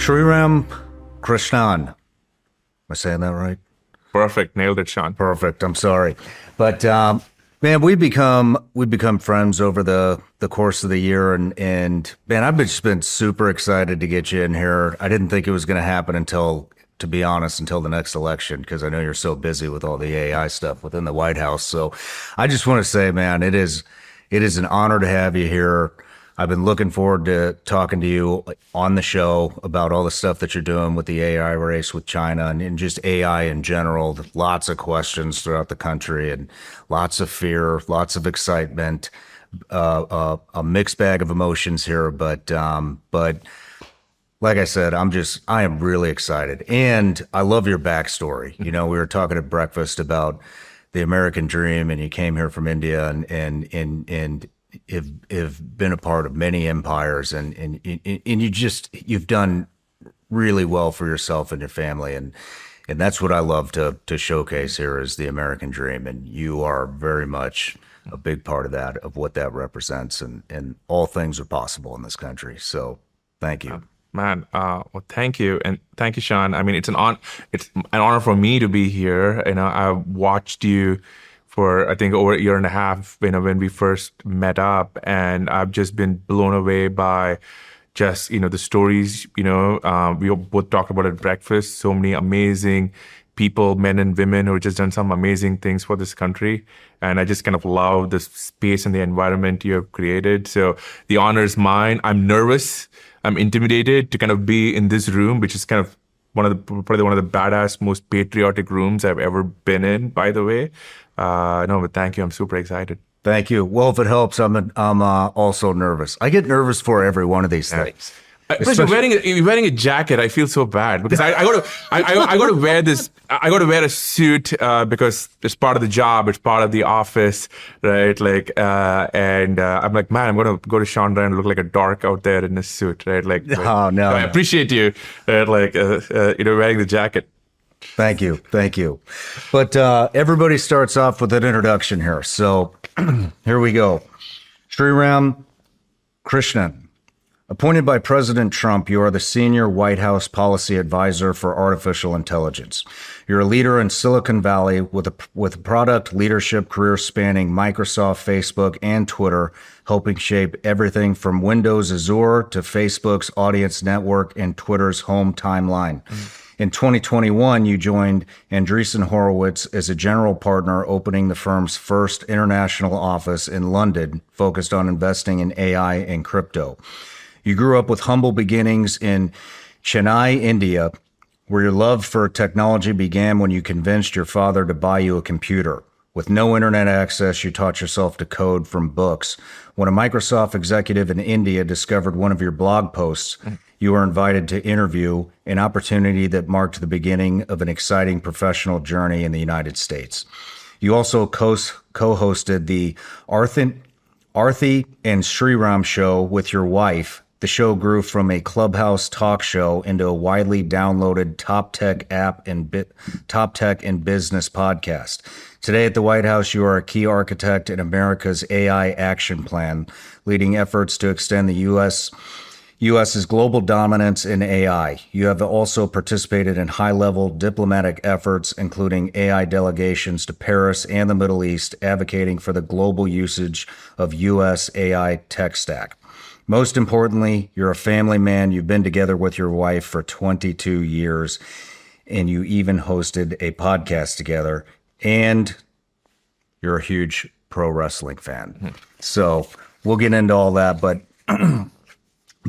Sriram Krishnan. Am I saying that right? Perfect. Nailed it, Sean. Perfect. I'm sorry. But man, we become friends over the course of the year, and man, I've just been super excited to get you in here. I didn't think it was going to happen until, to be honest, until the next election, because I know you're so busy with all the AI stuff within the White House. So I just want to say, man, it is an honor to have you here. I've been looking forward to talking to you on the show about all the stuff that you're doing with the AI race with China and just AI in general. Lots of questions throughout the country and lots of fear, lots of excitement, a mixed bag of emotions here. But like I said, I am really excited, and I love your backstory. You know, we were talking at breakfast about the American dream, and you came here from India, and have been a part of many empires, and you've done really well for yourself and your family, and that's what I love to showcase here is the American dream, and you are very much a big part of that, of what that represents, and all things are possible in this country. So thank you. Man, well, thank you. And thank you, Sean. I mean, it's an honor for me to be here. You know, I watched you for, I think, over a year and a half, you know, when we first met up, and I've just been blown away by just, you know, the stories, you know, we both talked about at breakfast, so many amazing people, men and women who have just done some amazing things for this country. And I just kind of love the space and the environment you have created. So the honor is mine. I'm nervous. I'm intimidated to kind of be in this room, which is kind of probably one of the badass, most patriotic rooms I've ever been in, by the way. No, but thank you. I'm super excited. Thank you. Well, if it helps, I'm also nervous. I get nervous for every one of these things. Plus, you're wearing a jacket. I feel so bad because I got to wear this. I got to wear a suit because it's part of the job. It's part of the office, right? Like, and I'm like, man, I'm gonna go to Chandra and look like a dork out there in a suit, right? Like, oh no, I appreciate you, right? Like, wearing the jacket. Thank you. But everybody starts off with an introduction here. So here we go. Sriram Krishnan. Appointed by President Trump, you are the senior White House policy advisor for artificial intelligence. You're a leader in Silicon Valley with a product leadership career spanning Microsoft, Facebook, and Twitter, helping shape everything from Windows Azure to Facebook's audience network and Twitter's home timeline. In 2021, you joined Andreessen Horowitz as a general partner, opening the firm's first international office in London, focused on investing in AI and crypto. You grew up with humble beginnings in Chennai, India, where your love for technology began when you convinced your father to buy you a computer. With no internet access, you taught yourself to code from books. When a Microsoft executive in India discovered one of your blog posts, you were invited to interview, an opportunity that marked the beginning of an exciting professional journey in the United States. You also co-hosted the Arthi and Sriram show with your wife. The show grew from a clubhouse talk show into a widely downloaded top tech and business podcast. Today at the White House, you are a key architect in America's AI action plan, leading efforts to extend the U.S.'s global dominance in AI. You have also participated in high-level diplomatic efforts, including AI delegations to Paris and the Middle East, advocating for the global usage of U.S. AI tech stack. Most importantly, you're a family man. You've been together with your wife for 22 years, and you even hosted a podcast together, and you're a huge pro wrestling fan. So we'll get into all that, but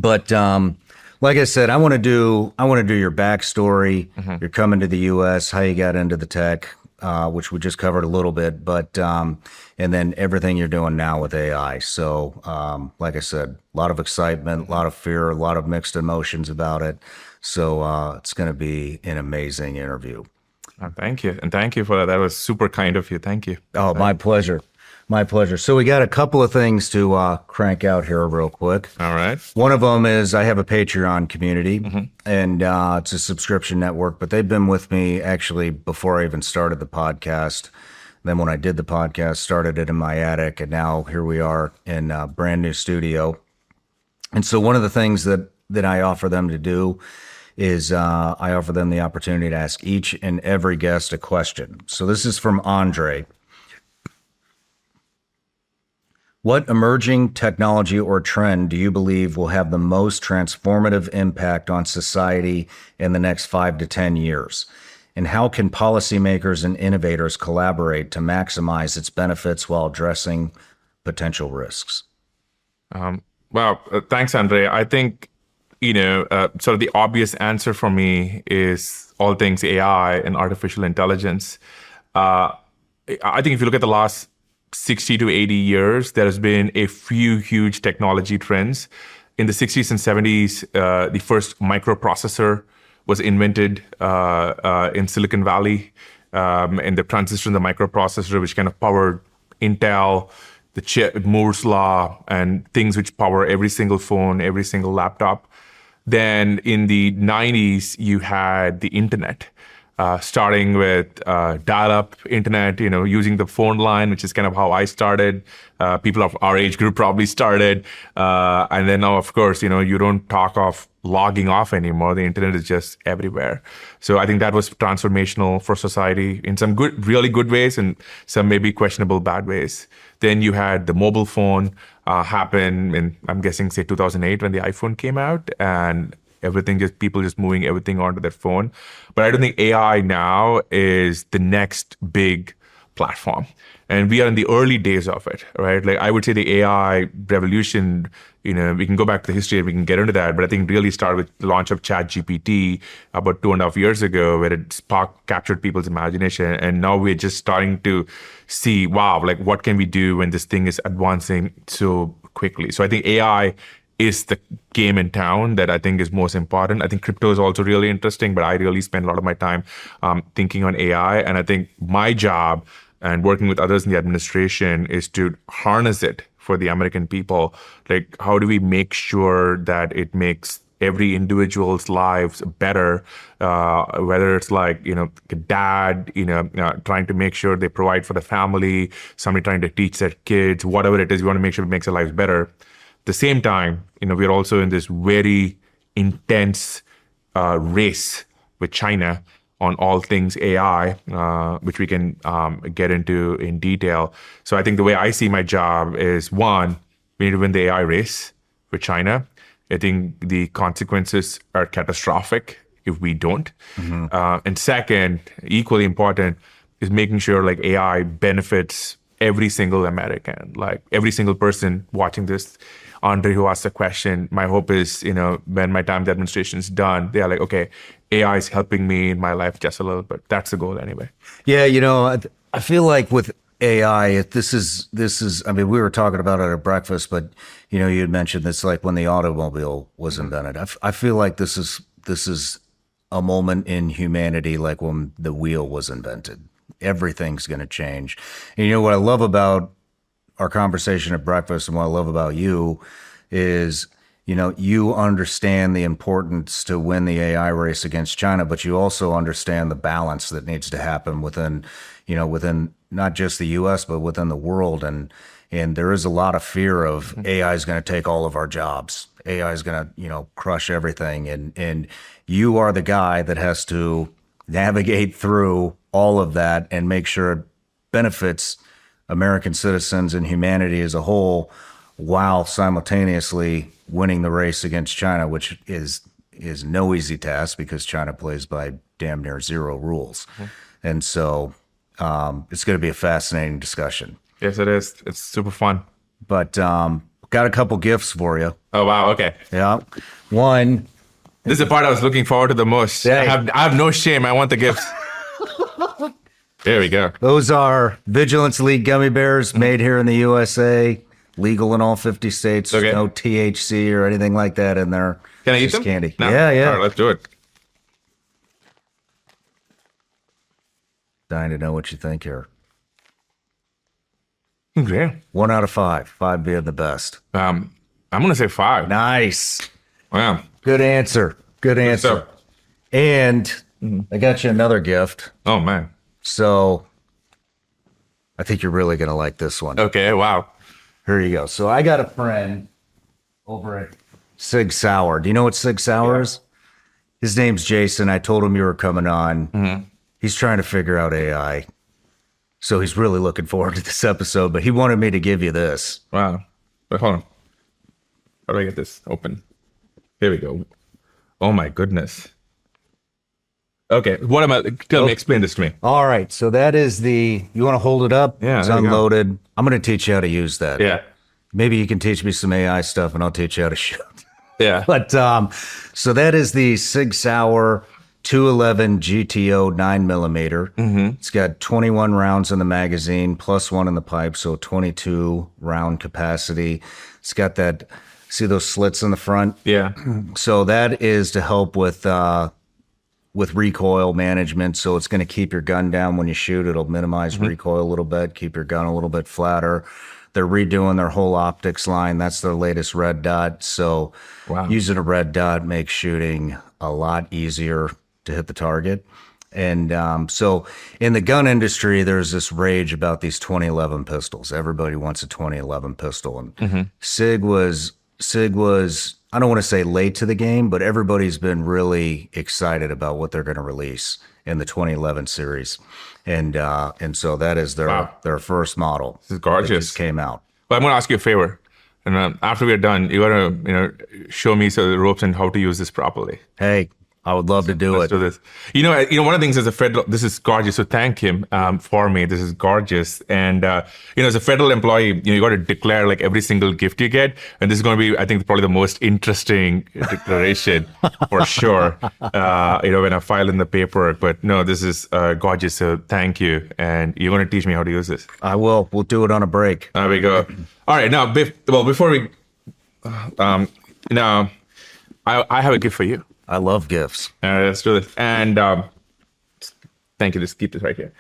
like I said, I want to do your backstory. You're coming to the U.S., how you got into the tech, which we just covered a little bit, but and then everything you're doing now with AI. So, like I said, a lot of excitement, a lot of fear, a lot of mixed emotions about it. So it's going to be an amazing interview. Thank you. And thank you for that. That was super kind of you. Thank you. Oh, my pleasure. My pleasure. So we got a couple of things to crank out here real quick. All right. One of them is I have a Patreon community, and it's a subscription network, but they've been with me actually before I even started the podcast. Then when I did the podcast, started it in my attic, and now here we are in a brand new studio. And so one of the things that I offer them to do is I offer them the opportunity to ask each and every guest a question. So this is from Andre. What emerging technology or trend do you believe will have the most transformative impact on society in the next 5 to 10 years? And how can policymakers and innovators collaborate to maximize its benefits while addressing potential risks? Thanks, Andre. I think, sort of the obvious answer for me is all things AI and artificial intelligence. I think if you look at the last 60 to 80 years, there has been a few huge technology trends. In the 60s and 70s, the first microprocessor was invented in Silicon Valley, and the transition to the microprocessor, which kind of powered Intel, the chip, Moore's law, and things which power every single phone, every single laptop. Then in the 90s, you had the internet. Starting with dial-up internet, using the phone line, which is kind of how I started. People of our age group probably started. And then now, of course, you don't talk of logging off anymore. The internet is just everywhere. So I think that was transformational for society in some really good ways and some maybe questionable bad ways. Then you had the mobile phone happen in, I'm guessing, say 2008 when the iPhone came out, and people just moving everything onto their phone. But I don't think AI now is the next big platform. And we are in the early days of it, right? Like I would say the AI revolution, we can go back to the history and we can get into that, but I think really started with the launch of ChatGPT about 2.5 years ago, where it captured people's imagination. And now we're just starting to see, wow, like what can we do when this thing is advancing so quickly? So I think AI is the game in town that I think is most important. I think crypto is also really interesting, but I really spend a lot of my time thinking on AI. And I think my job and working with others in the administration is to harness it for the American people. Like, how do we make sure that it makes every individual's lives better, whether it's like, a dad, trying to make sure they provide for the family, somebody trying to teach their kids, whatever it is, we want to make sure it makes their lives better. At the same time, we're also in this very intense race with China on all things AI, which we can get into in detail. So I think the way I see my job is, one, we need to win the AI race with China. I think the consequences are catastrophic if we don't. And second, equally important, is making sure like AI benefits every single American, like every single person watching this. Andre, who asked the question, my hope is, when my time in the administration is done, they are like, okay, AI is helping me in my life just a little bit. That's the goal anyway. Yeah, I feel like with AI, this is, I mean, we were talking about it at breakfast, but, you had mentioned this like when the automobile was invented. I feel like this is a moment in humanity like when the wheel was invented. Everything's going to change. And what I love about our conversation at breakfast and what I love about you is, you understand the importance to win the AI race against China, but you also understand the balance that needs to happen within not just the US, but within the world. And there is a lot of fear of AI is going to take all of our jobs. AI is going to, crush everything. And you are the guy that has to navigate through all of that and make sure it benefits American citizens and humanity as a whole, while simultaneously winning the race against China, which is no easy task because China plays by damn near zero rules. And so it's going to be a fascinating discussion. Yes, it is. It's super fun. But got a couple gifts for you. Oh, wow. Okay. Yeah. One. This is the part I was looking forward to the most. Hey. I have no shame. I want the gifts. There we go. Those are Vigilance League gummy bears made here in the USA, legal in all 50 states. Okay. No THC or anything like that in there. Can I eat Just them? candy. No. Yeah. All right, let's do it. Dying to know what you think here. Okay. 1 out of 5. 5 being the best. I'm going to say 5. Nice. Wow. Good answer. Good answer. stuff. And I got you another gift. Oh, man. So I think you're really going to like this one. Okay. Wow. Here you go. So I got a friend over at Sig Sauer. Do you know what Sig Sauer is? His name's Jason. I told him you were coming on. He's trying to figure out AI. So he's really looking forward to this episode, but he wanted me to give you this. Wow. Wait, hold on. How do I get this open? Here we go. Oh my goodness. Okay, what am I? Tell me, explain this to me. All right, so that is you want to hold it up? Yeah, It's there you go. unloaded. I'm going to teach you how to use that. Yeah, Maybe you can teach me some AI stuff and I'll teach you how to shoot. yeah. But so that is the Sig Sauer 211 GTO 9mm. It's got 21 rounds in the magazine, plus one in the pipe, so 22 round capacity. It's got that, see those slits in the front? Yeah. So that is to help with recoil management. So it's going to keep your gun down when you shoot. It'll minimize recoil a little bit, keep your gun a little bit flatter. They're redoing their whole optics line. That's their latest red dot. So using a red dot makes shooting a lot easier to hit the target. And so in the gun industry, there's this rage about these 2011 pistols. Everybody wants a 2011 pistol. And Sig was, I don't want to say late to the game, but everybody's been really excited about what they're going to release in the 2011 series. And so that is their first model. This is gorgeous. That just came out. But I'm going to ask you a favor. And after we're done, you got to, show me the ropes and how to use this properly. Hey, I would love to do Let's it. do this. One of the things as a federal, this is gorgeous. So thank him for me. This is gorgeous. And as a federal employee, you got to declare like every single gift you get, and this is going to be, I think, probably the most interesting declaration for sure. When I file in the paperwork. But no, this is gorgeous. So thank you, and you're going to teach me how to use this. I will. We'll do it on a break. There we go. All right, now, before we, now, I have a gift for you. I love gifts. All right, let's do this. And thank you. Just keep this right here.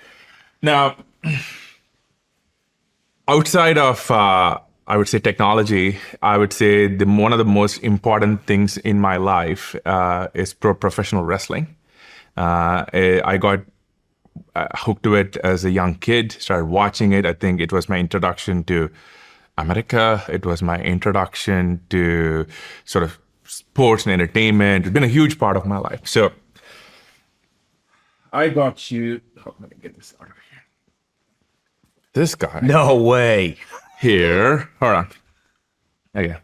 Now, outside of, I would say technology, I would say one of the most important things in my life is professional wrestling. I got hooked to it as a young kid, started watching it. I think it was my introduction to America. It was my introduction to sort of sports and entertainment. It's been a huge part of my life. So I got you. Let me get this out of here. This guy. No way. Here. Hold on. Okay.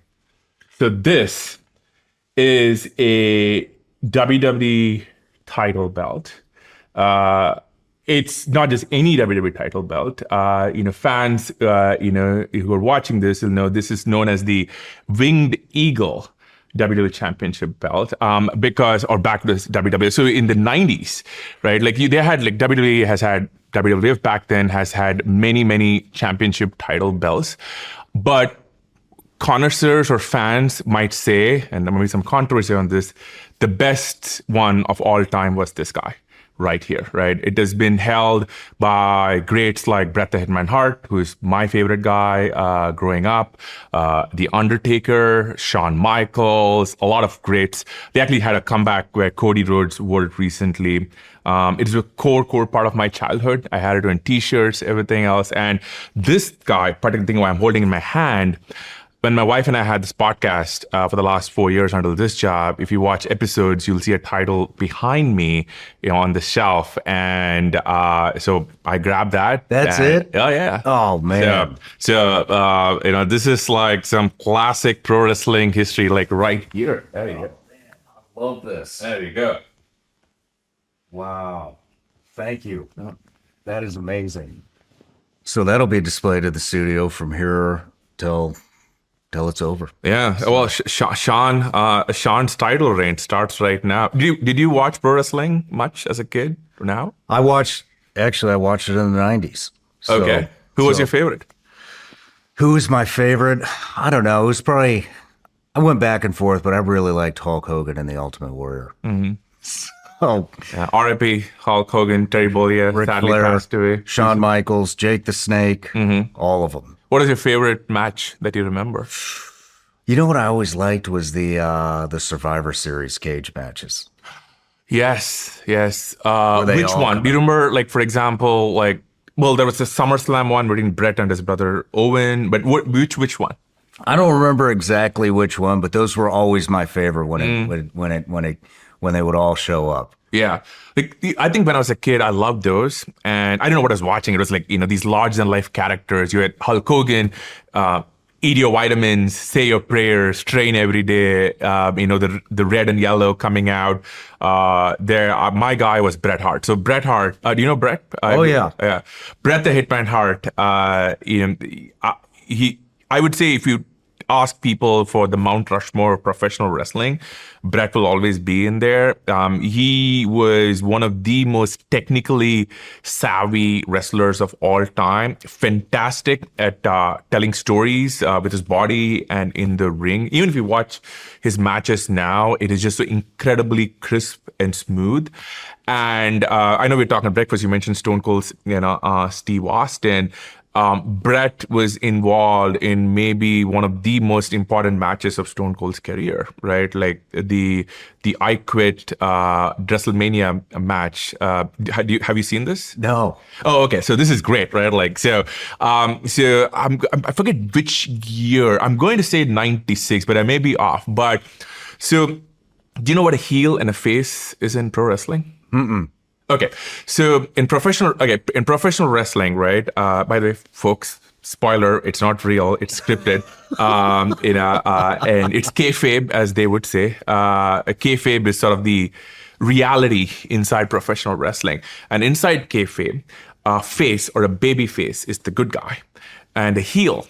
So this is a WWE title belt. It's not just any WWE title belt. Fans, who are watching this will know this is known as the Winged Eagle WWE Championship belt, or back to this WWE. So in the 90s, right? WWF back then has had many, many championship title belts, but connoisseurs or fans might say, and there might be some controversy on this, the best one of all time was this guy right here, right? It has been held by greats like Bret the Hitman Hart, who's my favorite guy growing up, The Undertaker, Shawn Michaels, a lot of greats. They actually had a comeback where Cody Rhodes wore it recently. It is a core part of my childhood. I had it on t-shirts, everything else. And this guy, particularly thing I'm holding in my hand, when my wife and I had this podcast for the last 4 years until this job, if you watch episodes, you'll see a title behind me, on the shelf. And so I grabbed that. That's it? Oh, yeah. Oh, man. So this is like some classic pro wrestling history, like right here. There you go. I love this. There you go. Wow. Thank you. That is amazing. So that'll be displayed at the studio from here till it's over. Yeah. Well, Sean's title reign starts right now. Did you watch pro wrestling much as a kid or now? I watched it in the 90s. So, Okay. Who was your favorite? Who was my favorite? I don't know. It was probably, I went back and forth, but I really liked Hulk Hogan and the Ultimate Warrior. Mm-hmm. So, R.I.P. Hulk Hogan, Terry Bollea, Ric sadly Flair, passed away. Shawn Michaels, Jake the Snake, all of them. What is your favorite match that you remember? You know what I always liked was the Survivor Series cage matches. Yes. they Which all one? come Do you remember, like, for example, there was a SummerSlam one between Bret and his brother Owen, but which one? I don't remember exactly which one, but those were always my favorite when when they would all show up. Yeah. I think when I was a kid, I loved those. And I don't know what I was watching. It was like, these larger than life characters. You had Hulk Hogan, eat your vitamins, say your prayers, train every day. The red and yellow coming out. My guy was Bret Hart. So Bret Hart, do you know Bret? Oh, yeah. Yeah. Bret the Hitman Hart, I would say if you ask people for the Mount Rushmore of professional wrestling, Bret will always be in there. He was one of the most technically savvy wrestlers of all time. Fantastic at telling stories with his body and in the ring. Even if you watch his matches now, it is just so incredibly crisp and smooth. And I know we're talking at breakfast. You mentioned Stone Cold, Steve Austin. Bret was involved in maybe one of the most important matches of Stone Cold's career, right? Like the I Quit WrestleMania match. Have you seen this? No. Oh, okay. So this is great, right? Like I forget which year. I'm going to say 96, but I may be off. But so, do you know what a heel and a face is in pro wrestling? Mm-mm. Okay, so in professional wrestling, right? By the way, folks, spoiler: it's not real; it's scripted. And it's kayfabe, as they would say. Kayfabe is sort of the reality inside professional wrestling, and inside kayfabe, a face or a baby face is the good guy, and a heel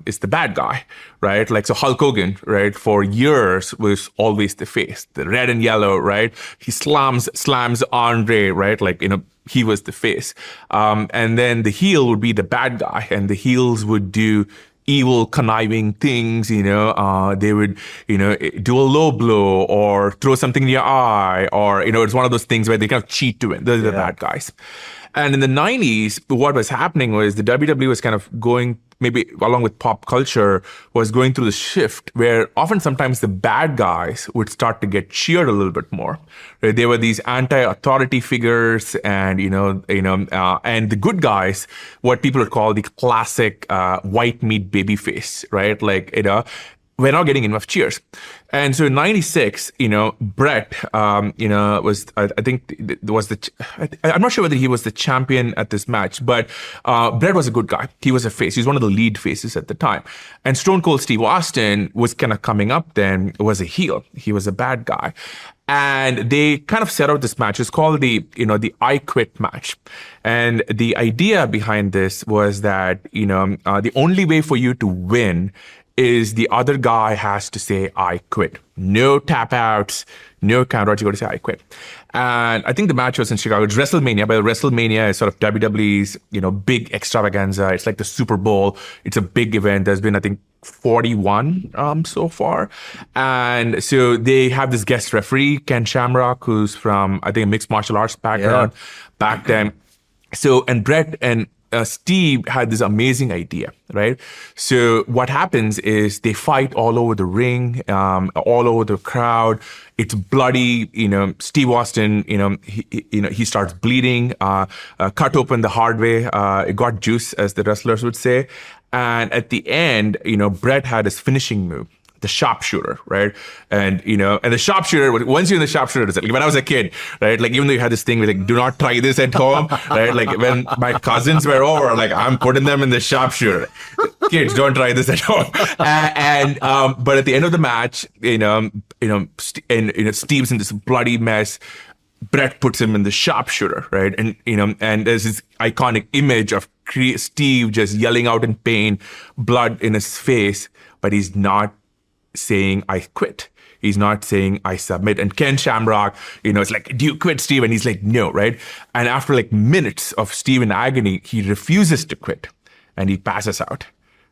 is the bad guy, right? Like, so Hulk Hogan, right, for years was always the face, the red and yellow, right? He slams Andre, right? Like, he was the face. And then the heel would be the bad guy, and the heels would do evil, conniving things, they would, do a low blow or throw something in your eye, or, it's one of those things where they kind of cheat to win. Those are the bad guys. And in the 90s, what was happening was the WWE was kind of going, maybe along with pop culture, was going through the shift where often sometimes the bad guys would start to get cheered a little bit more. Right? They were these anti-authority figures, and and the good guys, what people would call the classic white meat baby face, right? Like, we're not getting enough cheers. And so in 96, Bret, was, I think, I'm not sure whether he was the champion at this match, but Bret was a good guy. He was a face. He was one of the lead faces at the time. And Stone Cold Steve Austin was kind of coming up then, was a heel. He was a bad guy. And they kind of set out this match. It's called the I Quit match. And the idea behind this was that, the only way for you to win is the other guy has to say, I quit. No tap outs, no count outs. You got to say, I quit. And I think the match was in Chicago. It's WrestleMania, but WrestleMania is sort of WWE's, big extravaganza. It's like the Super Bowl. It's a big event. There's been, I think, 41 so far. And so they have this guest referee, Ken Shamrock, who's from, I think, a mixed martial arts background back then. So, and Bret and Steve had this amazing idea, right? So what happens is they fight all over the ring, all over the crowd. It's bloody, Steve Austin, he starts bleeding, cut open the hard way. It got juice, as the wrestlers would say. And at the end, Bret had his finishing move, the sharpshooter, right? And, and the sharpshooter, once you're in the sharpshooter, like when I was a kid, right? Like, even though you had this thing with like, do not try this at home, right? Like when my cousins were over, like I'm putting them in the sharpshooter. Kids, don't try this at home. But at the end of the match, Steve's in this bloody mess. Bret puts him in the sharpshooter, right? And there's this iconic image of Steve just yelling out in pain, blood in his face, but he's not saying, I quit. He's not saying, I submit. And Ken Shamrock, it's like, do you quit, Steve? And he's like, no, right? And after like minutes of Steve in agony, he refuses to quit and he passes out.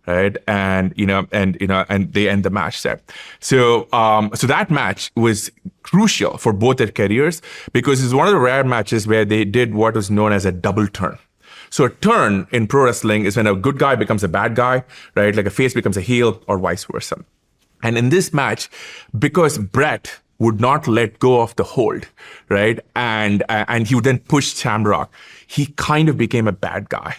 Right. And they end the match there. So that match was crucial for both their careers because it's one of the rare matches where they did what was known as a double turn. So a turn in pro wrestling is when a good guy becomes a bad guy, right? Like a face becomes a heel or vice versa. And in this match, because Bret would not let go of the hold, right? And he would then push Shamrock, he kind of became a bad guy.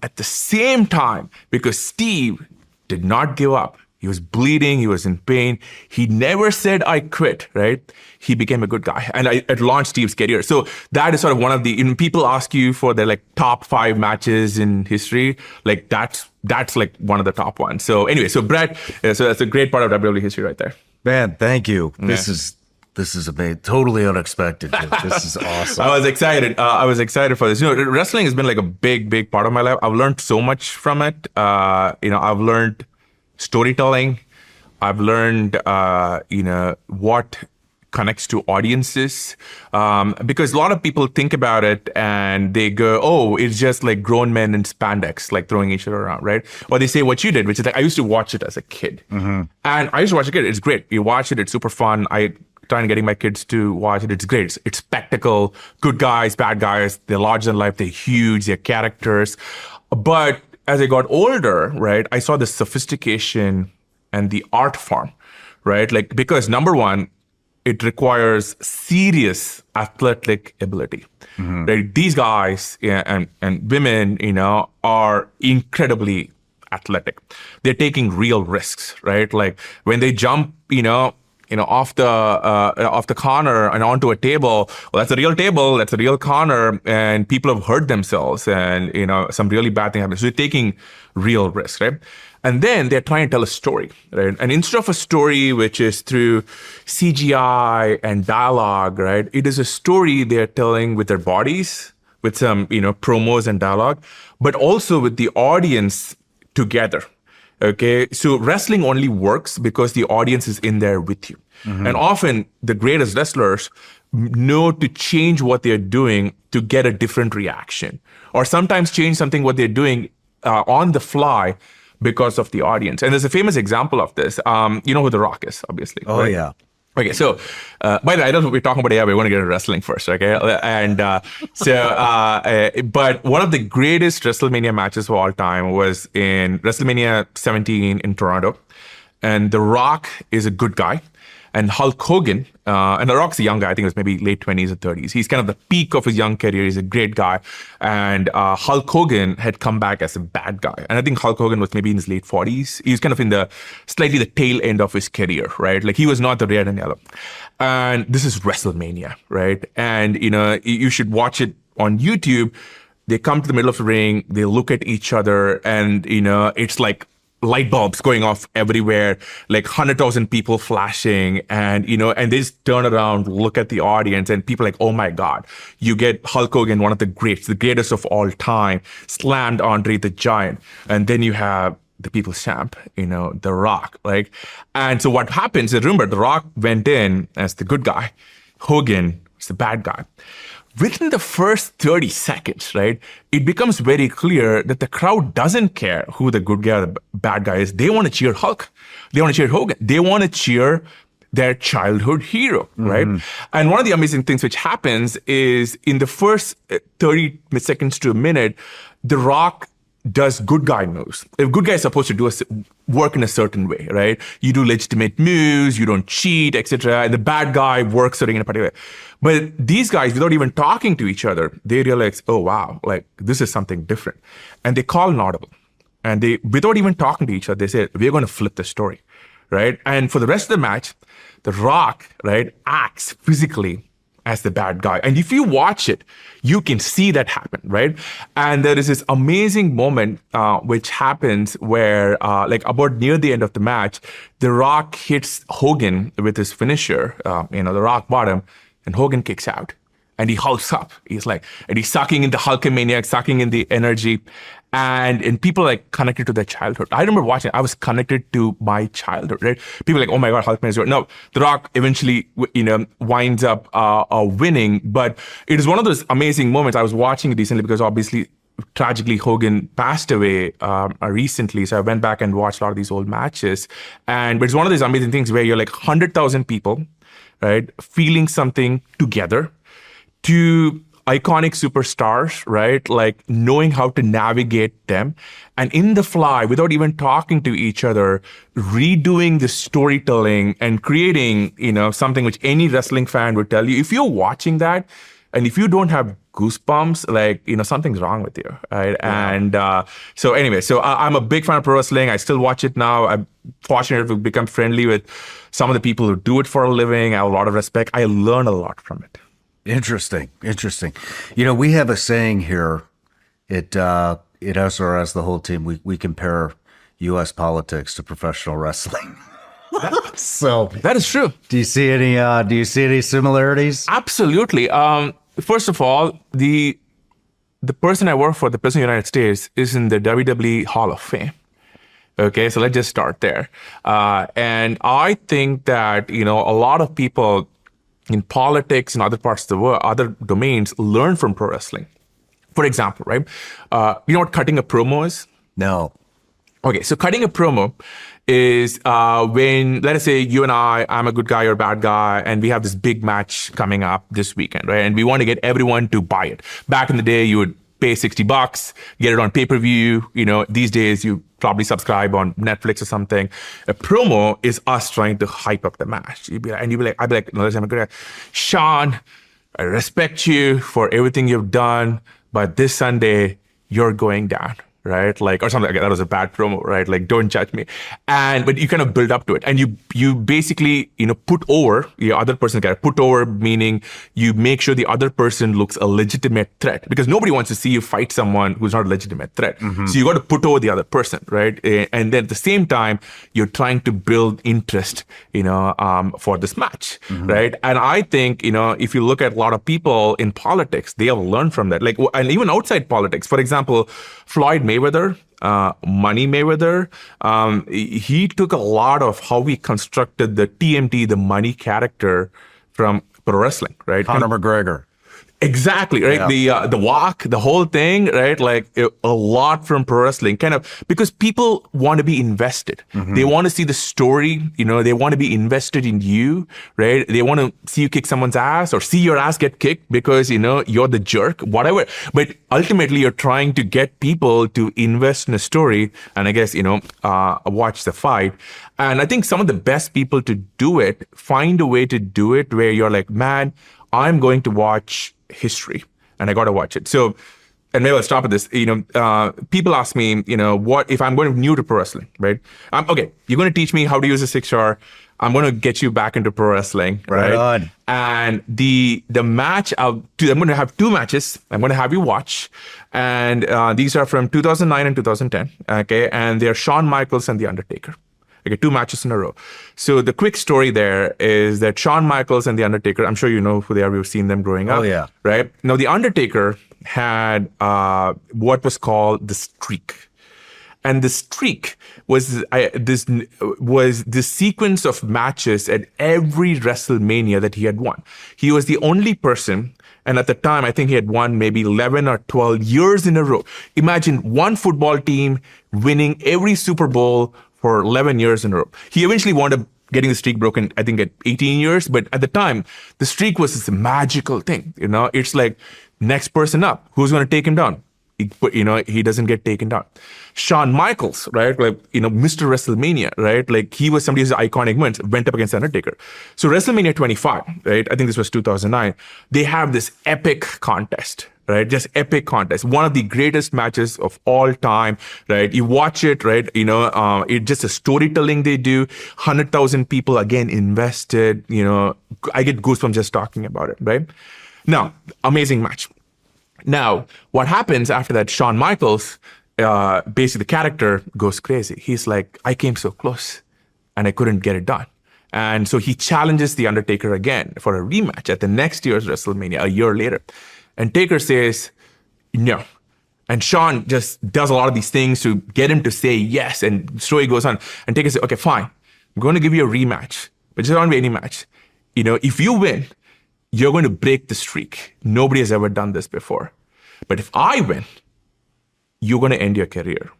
At the same time, because Steve did not give up, He was bleeding. He was in pain. He never said, I quit, right? He became a good guy. And it launched Steve's career. So that is sort of one of the, people ask you for their like top 5 matches in history. Like that's like one of the top ones. So anyway, so Brett, so that's a great part of WWE history right there. Man, thank you. This is amazing. Totally unexpected. This is awesome. I was excited. I was excited for this. Wrestling has been like a big part of my life. I've learned so much from it. I've learned storytelling. I've learned, what connects to audiences. Because a lot of people think about it and they go, oh, it's just like grown men in spandex, like throwing each other around, right? Or they say what you did, which is like, I used to watch it as a kid. And I used to watch it as a kid. It's great. You watch it. It's super fun. Trying getting my kids to watch it. It's great. It's spectacle, good guys, bad guys. They're larger than life. They're huge. They're characters. But as I got older, right, I saw the sophistication and the art form, right? Like, because number one, it requires serious athletic ability. Right? These guys and women, are incredibly athletic. They're taking real risks, right? Like when they jump, off the corner and onto a table. Well, that's a real table. That's a real corner, and people have hurt themselves, and some really bad thing happens. So they're taking real risks, right? And then they're trying to tell a story, right? And instead of a story which is through CGI and dialogue, right? It is a story they're telling with their bodies, with some promos and dialogue, but also with the audience together. Okay, so wrestling only works because the audience is in there with you. And often the greatest wrestlers know to change what they're doing to get a different reaction, or sometimes change something what they're doing on the fly because of the audience. And there's a famous example of this. You know who The Rock is, obviously. Oh, right? yeah. Okay, so by the way, I don't know what we're talking about here. We want to get into wrestling first, okay? And but one of the greatest WrestleMania matches of all time was in WrestleMania 17 in Toronto. And The Rock is a good guy. And Hulk Hogan, and The Rock's a young guy, I think it was maybe late 20s or 30s. He's kind of the peak of his young career. He's a great guy. And Hulk Hogan had come back as a bad guy. And I think Hulk Hogan was maybe in his late 40s. He was kind of in slightly the tail end of his career, right? Like he was not the red and yellow. And this is WrestleMania, right? And, you should watch it on YouTube. They come to the middle of the ring, they look at each other, and, it's like light bulbs going off everywhere, like 100,000 people flashing, and and they just turn around, look at the audience, and people are like, oh my God. You get Hulk Hogan, one of the greats, the greatest of all time, slammed Andre the Giant. And then you have the people's champ, The Rock, like, and so what happens is, remember, The Rock went in as the good guy, Hogan was the bad guy. Within the first 30 seconds, right, it becomes very clear that the crowd doesn't care who the good guy or the bad guy is. They want to cheer Hulk. They want to cheer Hogan. They want to cheer their childhood hero, right? And one of the amazing things which happens is in the first 30 seconds to a minute, The Rock does good guy moves. A good guy is supposed to work in a certain way, right? You do legitimate moves, you don't cheat, etc. And the bad guy works in a particular way. But these guys, without even talking to each other, they realize, oh wow, like this is something different. And they call an audible. And they, without even talking to each other, they say, we're going to flip the story, right? And for the rest of the match, The Rock, right, acts physically as the bad guy. And if you watch it, you can see that happen, right? And there is this amazing moment which happens where, like about near the end of the match, The Rock hits Hogan with his finisher, the rock bottom, and Hogan kicks out. And he hulks up. He's like, and he's sucking in the Hulkamaniac, sucking in the energy. And people like connected to their childhood. I remember watching, I was connected to my childhood, right? People like, oh my God, Hulkman is good. No, The Rock eventually, winds up winning. But it is one of those amazing moments. I was watching it recently because obviously, tragically, Hogan passed away recently. So I went back and watched a lot of these old matches. But it's one of these amazing things where you're like 100,000 people, right? Feeling something together. To iconic superstars, right? Like knowing how to navigate them, and in the fly, without even talking to each other, redoing the storytelling and creating, something which any wrestling fan would tell you. If you're watching that And if you don't have goosebumps, like, something's wrong with you, right? Yeah. And so anyway, I'm a big fan of pro wrestling. I still watch it now. I'm fortunate to become friendly with some of the people who do it for a living. I have a lot of respect. I learn a lot from it. Interesting. We have a saying here at SRS, the whole team, we compare U.S. politics to professional wrestling. So that is true. Do you see any similarities? Absolutely. First of all, the person I work for, the President of the United States, is in the WWE Hall of Fame. Okay, so let's just start there. And I think that, a lot of people in politics and other parts of the world, other domains, learn from pro wrestling. For example, right? You know what cutting a promo is? No. Okay, so cutting a promo is when, let us say you and I'm a good guy or a bad guy, and we have this big match coming up this weekend, right? And we want to get everyone to buy it. Back in the day, you would pay $60, get it on pay-per-view. These days you probably subscribe on Netflix or something. A promo is us trying to hype up the match. I'd be like, no, listen, I'm good. Sean, I respect you for everything you've done, but this Sunday you're going down. Right? Like, or something like that was a bad promo, right? Like, don't judge me. But you kind of build up to it. And you basically, put over your other person's character. Put over meaning you make sure the other person looks a legitimate threat, because nobody wants to see you fight someone who's not a legitimate threat. Mm-hmm. So you got to put over the other person, right? And then at the same time, you're trying to build interest, for this match, mm-hmm. right? And I think, if you look at a lot of people in politics, they have learned from that. Like, and even outside politics, for example, Floyd Mayweather, Money Mayweather, he took a lot of how we constructed the TMT, the money character, from pro wrestling, right? Conor McGregor. Exactly, right? Yeah. The walk, the whole thing, right? Like a lot from pro wrestling, kind of, because people want to be invested. Mm-hmm. They want to see the story, they want to be invested in you, right? They want to see you kick someone's ass or see your ass get kicked because, you're the jerk, whatever. But ultimately, you're trying to get people to invest in a story and I guess, watch the fight. And I think some of the best people to do it, find a way to do it where you're like, man, I'm going to watch history and I got to watch it. So, and maybe I'll stop at this. People ask me, what if I'm going new to pro wrestling, right? Okay, you're going to teach me how to use a 6R. I'm going to get you back into pro wrestling, right? On. And the match, I'm going to have two matches. I'm going to have you watch, and these are from 2009 and 2010. Okay, and they're Shawn Michaels and The Undertaker. Okay, two matches in a row. So the quick story there is that Shawn Michaels and The Undertaker, I'm sure you know who they are. We've seen them growing up. Oh, yeah. Right? Now, The Undertaker had what was called the streak. And the streak was this sequence of matches at every WrestleMania that he had won. He was the only person, and at the time, I think he had won maybe 11 or 12 years in a row. Imagine one football team winning every Super Bowl for 11 years in a row. He eventually wound up getting the streak broken, I think, at 18 years. But at the time, the streak was this magical thing. It's like next person up. Who's going to take him down? He doesn't get taken down. Shawn Michaels, right? Like, Mr. WrestleMania, right? Like, he was somebody who's iconic went up against Undertaker. So WrestleMania 25, right? I think this was 2009. They have this epic contest, right? Just epic contest. One of the greatest matches of all time, right? You watch it, right? It's just a storytelling they do. 100,000 people, again, invested. I get goosebumps just talking about it, right? Now, amazing match. Now, what happens after that, Shawn Michaels, basically the character goes crazy. He's like, I came so close and I couldn't get it done. And so he challenges The Undertaker again for a rematch at the next year's WrestleMania, a year later. And Taker says, no. And Shawn just does a lot of these things to get him to say yes. And the story goes on. And Taker says, okay, fine. I'm going to give you a rematch, but just not be any match. If you win, you're going to break the streak. Nobody has ever done this before. But if I win, you're going to end your career.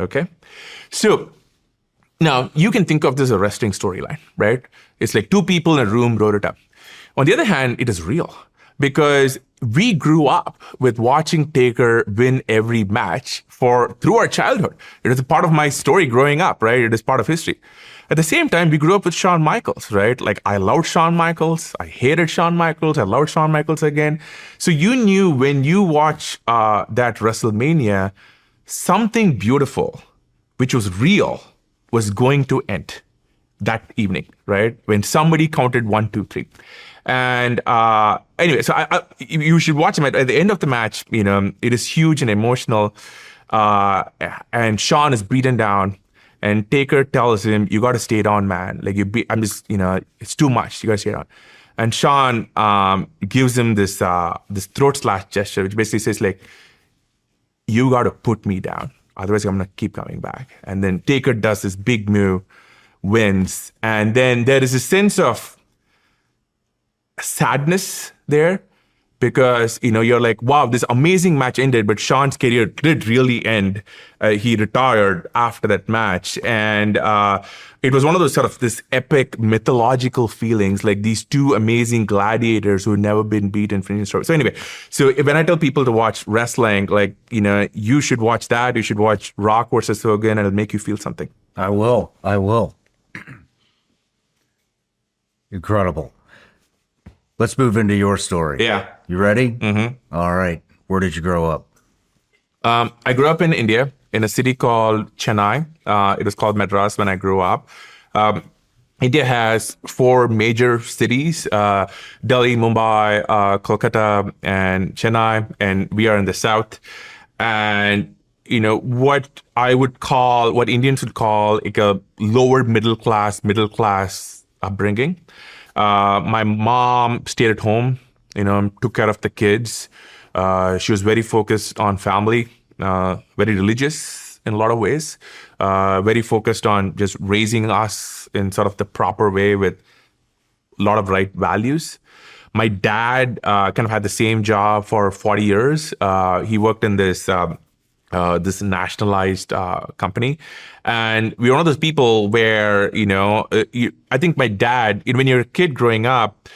Okay? So now you can think of this as a wrestling storyline, right? It's like two people in a room wrote it up. On the other hand, it is real because we grew up with watching Taker win every match through our childhood. It is a part of my story growing up, right? It is part of history. At the same time, we grew up with Shawn Michaels, right? Like I loved Shawn Michaels. I hated Shawn Michaels. I loved Shawn Michaels again. So you knew when you watch that WrestleMania, something beautiful, which was real, was going to end that evening, right? When somebody counted 1, 2, 3. And anyway, so you should watch him at the end of the match. It is huge and emotional. And Shawn is beaten down, and Taker tells him, "You got to stay down, man. Like I'm just, it's too much. You got to stay down." And Shawn gives him this throat slash gesture, which basically says like, "You got to put me down, otherwise I'm gonna keep coming back." And then Taker does this big move, wins, and then there is a sense of sadness there, because you're like, wow, this amazing match ended, but Shawn's career did really end. He retired after that match, and it was one of those sort of this epic mythological feelings, like these two amazing gladiators who had never been beaten for any story. So anyway, so when I tell people to watch wrestling, like you should watch that. You should watch Rock versus Hogan, and it'll make you feel something. I will. Incredible. Let's move into your story. Yeah. You ready? Mm-hmm. All right. Where did you grow up? I grew up in India, in a city called Chennai. It was called Madras when I grew up. India has 4 major cities, Delhi, Mumbai, Kolkata, and Chennai, and we are in the south. And, what Indians would call like a lower middle class upbringing. My mom stayed at home, took care of the kids. She was very focused on family, very religious in a lot of ways, very focused on just raising us in sort of the proper way with a lot of right values. My dad kind of had the same job for 40 years. He worked in this nationalized company. And we were one of those people where, I think my dad, when you're a kid growing up,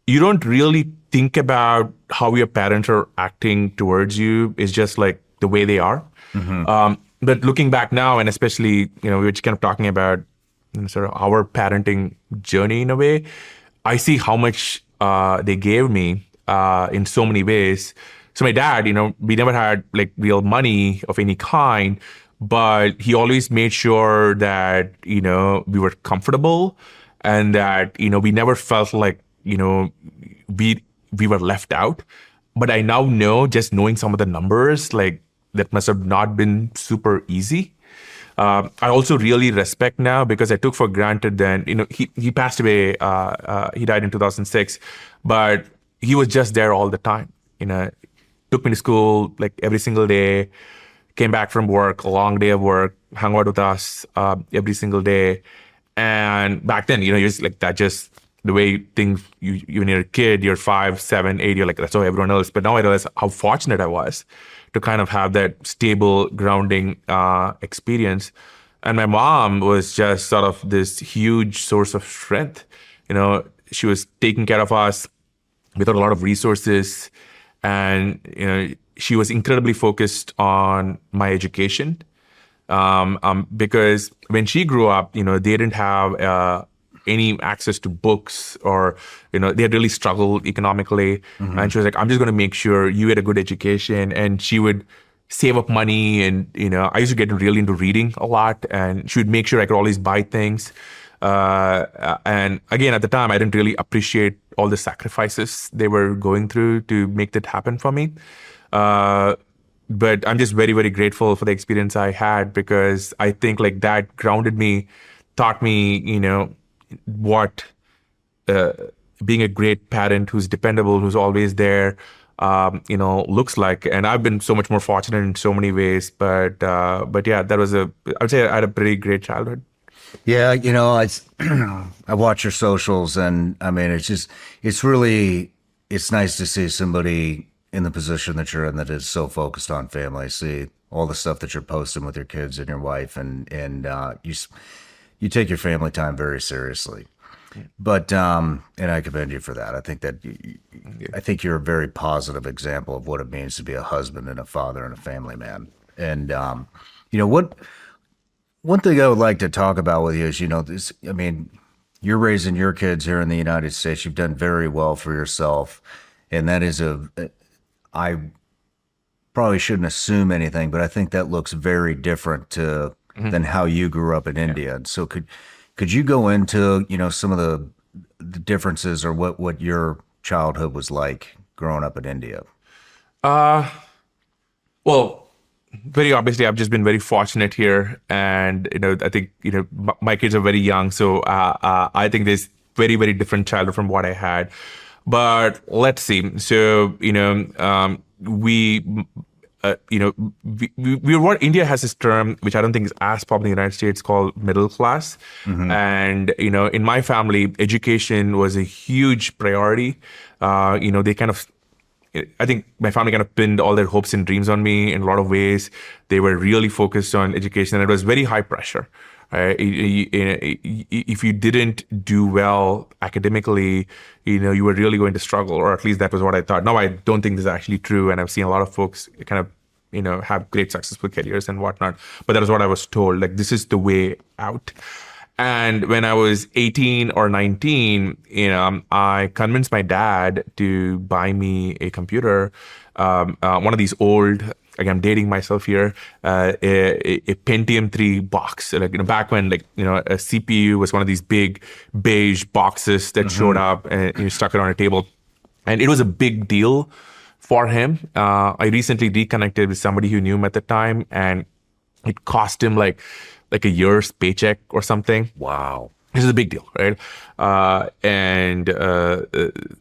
you don't really think about how your parents are acting towards you. It's just like the way they are. Mm-hmm. But looking back now, and especially, we were kind of talking about sort of our parenting journey in a way, I see how much they gave me in so many ways. So my dad, we never had like real money of any kind, but he always made sure that, we were comfortable, and that, we never felt like, we were left out. But I now know, just knowing some of the numbers, like that must have not been super easy. I also really respect now, because I took for granted then, he passed away, he died in 2006, but he was just there all the time, took me to school like every single day, came back from work, a long day of work, hung out with us every single day. And back then, you're just like that, just the way things, when you're a kid, you're 5, 7, 8, you're like, that's how everyone else. But now I realize how fortunate I was to kind of have that stable, grounding experience. And my mom was just sort of this huge source of strength. She was taking care of us without a lot of resources. And, she was incredibly focused on my education. Because when she grew up, they didn't have any access to books, or, they had really struggled economically. Mm-hmm. And she was like, I'm just going to make sure you get a good education. And she would save up money. And, I used to get really into reading a lot, and she would make sure I could always buy things. And again, at the time, I didn't really appreciate all the sacrifices they were going through to make that happen for me. But I'm just very, very grateful for the experience I had, because I think like that grounded me, taught me, what being a great parent who's dependable, who's always there, looks like. And I've been so much more fortunate in so many ways. But yeah, I would say I had a pretty great childhood. Yeah, I watch your socials, and I mean, it's nice to see somebody in the position that you're in that is so focused on family. See all the stuff that you're posting with your kids and your wife, and you take your family time very seriously. But and I commend you for that. I think that I think you're a very positive example of what it means to be a husband and a father and a family man. And One thing I would like to talk about with you is, this, I mean, you're raising your kids here in the United States. You've done very well for yourself. And that is I probably shouldn't assume anything, but I think that looks very different than how you grew up in India. And so could you go into, some of the differences or what your childhood was like growing up in India? Uh, well, very obviously, I've just been very fortunate here, and I think my kids are very young, so I think there's very different childhood from what I had. But let's see. So we. We what India has this term which I don't think is as popular in the United States called middle class, and in my family, education was a huge priority. They kind of I think my family kind of pinned all their hopes and dreams on me in a lot of ways. They were really focused on education, and it was very high pressure. If you didn't do well academically, you were really going to struggle, or at least that was what I thought. Now, I don't think this is actually true, and I've seen a lot of folks kind of, have great successful careers and whatnot. But that is what I was told. Like, this is the way out. And when I was 18 or 19, I convinced my dad to buy me a computer, one of these old, again, I'm dating myself here, a Pentium 3 box. Like, back when, a CPU was one of these big beige boxes that showed up and you stuck it on a table. And it was a big deal for him. I recently reconnected with somebody who knew him at the time, and it cost him like a year's paycheck or something. Wow. This is a big deal, right?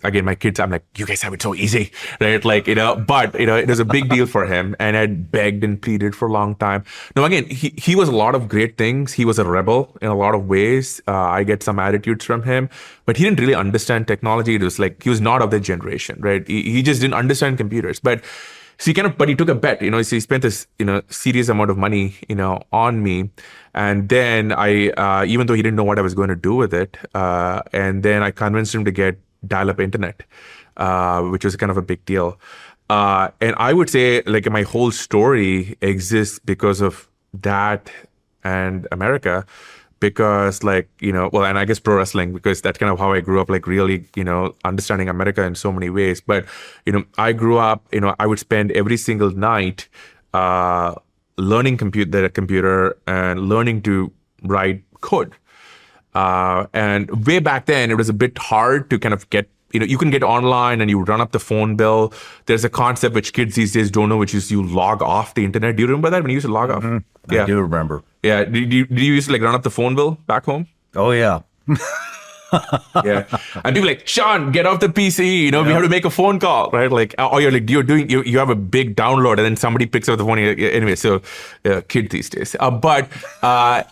Again, my kids, I'm like, you guys have it so easy, right? But it was a big deal for him, and I'd begged and pleaded for a long time. Now, again, he was a lot of great things. He was a rebel in a lot of ways. I get some attitudes from him, but he didn't really understand technology. It was like, he was not of the generation, right? He just didn't understand computers. But so but he took a bet, so he spent this, serious amount of money, on me. And then even though he didn't know what I was going to do with it, and then I convinced him to get dial-up internet, which was kind of a big deal. And I would say, like, my whole story exists because of that and America. Because, and I guess pro wrestling, because that's kind of how I grew up, like, really, understanding America in so many ways. But, I grew up, I would spend every single night learning the computer and learning to write code. And way back then, it was a bit hard to kind of get, you can get online and you run up the phone bill. There's a concept which kids these days don't know, which is you log off the internet. Do you remember that when you used to log off? Yeah. I do remember. Yeah. Did you used to run up the phone bill back home? Oh, yeah. Yeah. And people like, Sean, get off the PC, we have to make a phone call, right? Like, or you're like, you have a big download and then somebody picks up the phone. Anyway, so kid these days. But I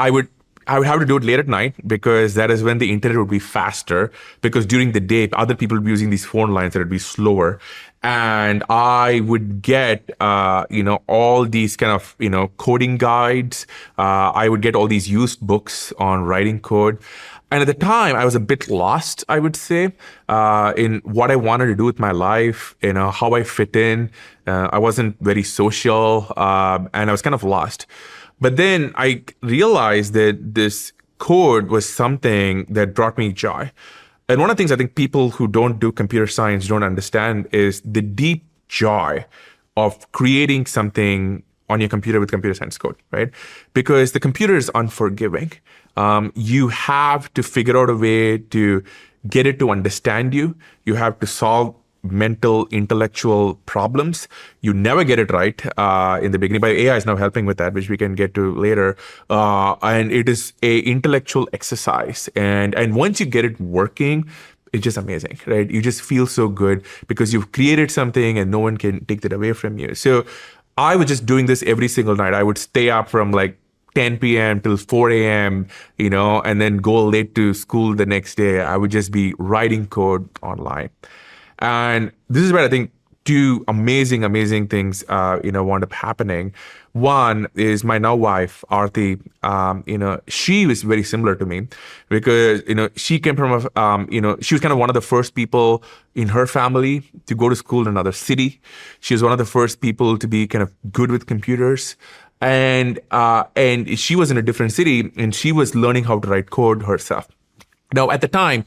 would have to do it late at night, because that is when the internet would be faster, because during the day, other people would be using these phone lines that would be slower. And I would get, all these kind of, coding guides. I would get all these used books on writing code. And at the time, I was a bit lost, I would say, in what I wanted to do with my life, how I fit in. I wasn't very social, and I was kind of lost. But then I realized that this code was something that brought me joy. And one of the things I think people who don't do computer science don't understand is the deep joy of creating something on your computer with computer science code, right? Because the computer is unforgiving. You have to figure out a way to get it to understand you. You have to solve mental, intellectual problems. You never get it right in the beginning. But AI is now helping with that, which we can get to later. And it is a intellectual exercise. And once you get it working, it's just amazing, right? You just feel so good because you've created something and no one can take that away from you. So I was just doing this every single night. I would stay up from like 10 p.m. till 4 a.m., and then go late to school the next day. I would just be writing code online. And this is where I think two amazing things, wound up happening. One is my now wife, Aarti. She was very similar to me because, she came from she was kind of one of the first people in her family to go to school in another city. She was one of the first people to be kind of good with computers. And she was in a different city and she was learning how to write code herself. Now, at the time,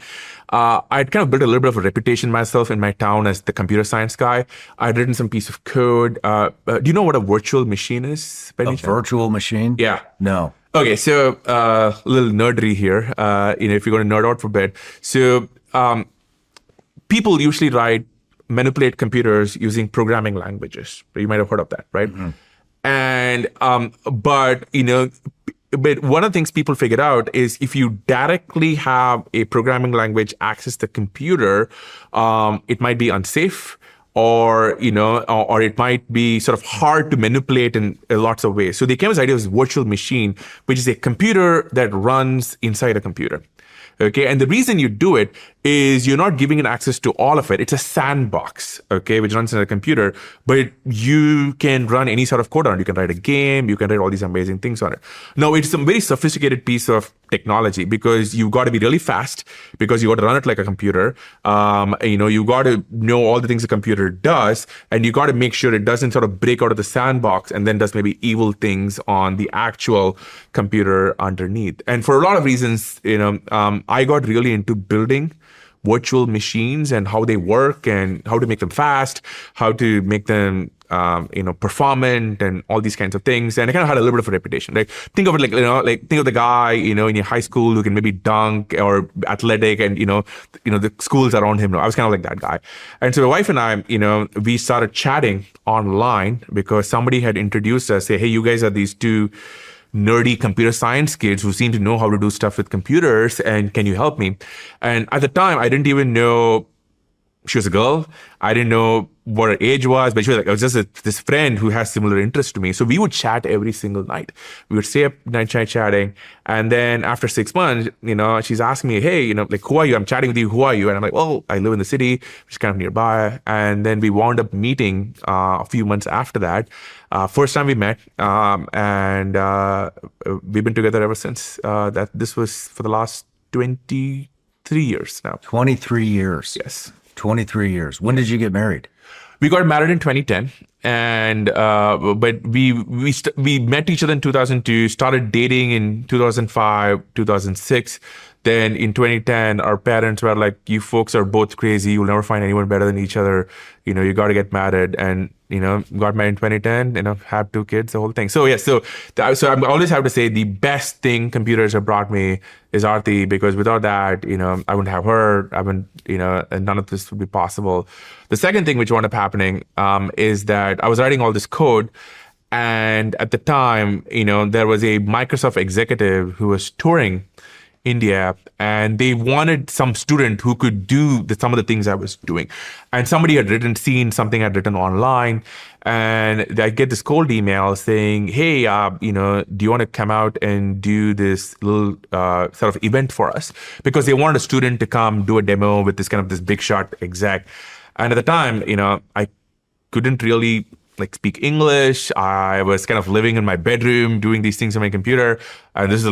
I'd kind of built a little bit of a reputation myself in my town as the computer science guy. I'd written some piece of code. Do you know what a virtual machine is? A virtual machine? Yeah. No. Okay, so a little nerdery here. If you're going to nerd out for a bit. So people usually manipulate computers using programming languages. You might have heard of that, right? Mm-hmm. And but one of the things people figured out is if you directly have a programming language access the computer, it might be unsafe, or it might be sort of hard to manipulate in lots of ways. So they came with this idea of virtual machine, which is a computer that runs inside a computer. Okay, and the reason you do it is you're not giving it access to all of it. It's a sandbox, okay, which runs in a computer, but you can run any sort of code on it. You can write a game, you can write all these amazing things on it. Now, it's a very sophisticated piece of technology because you've got to be really fast because you got to run it like a computer. You got to know all the things a computer does, and you got to make sure it doesn't sort of break out of the sandbox and then does maybe evil things on the actual computer underneath. And for a lot of reasons, I got really into building virtual machines and how they work and how to make them fast, how to make them performant and all these kinds of things. And I kind of had a little bit of a reputation. Like think of it think of the guy, in your high school who can maybe dunk or athletic and, the schools around him. I was kind of like that guy. And so my wife and I, we started chatting online because somebody had introduced us, say, hey, you guys are these two nerdy computer science kids who seem to know how to do stuff with computers, and can you help me? And at the time, I didn't even know she was a girl. I didn't know what her age was, but she was like, I was just this friend who has similar interests to me. So we would chat every single night. We would stay up night chatting. And then after 6 months, she's asking me, hey, who are you? I'm chatting with you. Who are you? And I'm like, well, I live in the city, which is kind of nearby. And then we wound up meeting a few months after that. First time we met. And we've been together ever since. This was for the last 23 years now. 23 years. Yes. 23 years. When did you get married? We got married in 2010, and but we met each other in 2002. Started dating in 2005, 2006. Then in 2010, our parents were like, "You folks are both crazy. You'll never find anyone better than each other. You got to get married." And got married in 2010. Had 2 kids, the whole thing. So yeah, so I always have to say the best thing computers have brought me is Aarti, because without that, I wouldn't have her. I wouldn't, and none of this would be possible. The second thing which wound up happening is that I was writing all this code. And at the time, there was a Microsoft executive who was touring India, and they wanted some student who could do some of the things I was doing. And somebody had seen something I'd written online, and I get this cold email saying, hey, do you want to come out and do this little sort of event for us? Because they wanted a student to come do a demo with this big shot exec. And at the time, I couldn't really speak English. I was kind of living in my bedroom doing these things on my computer. And this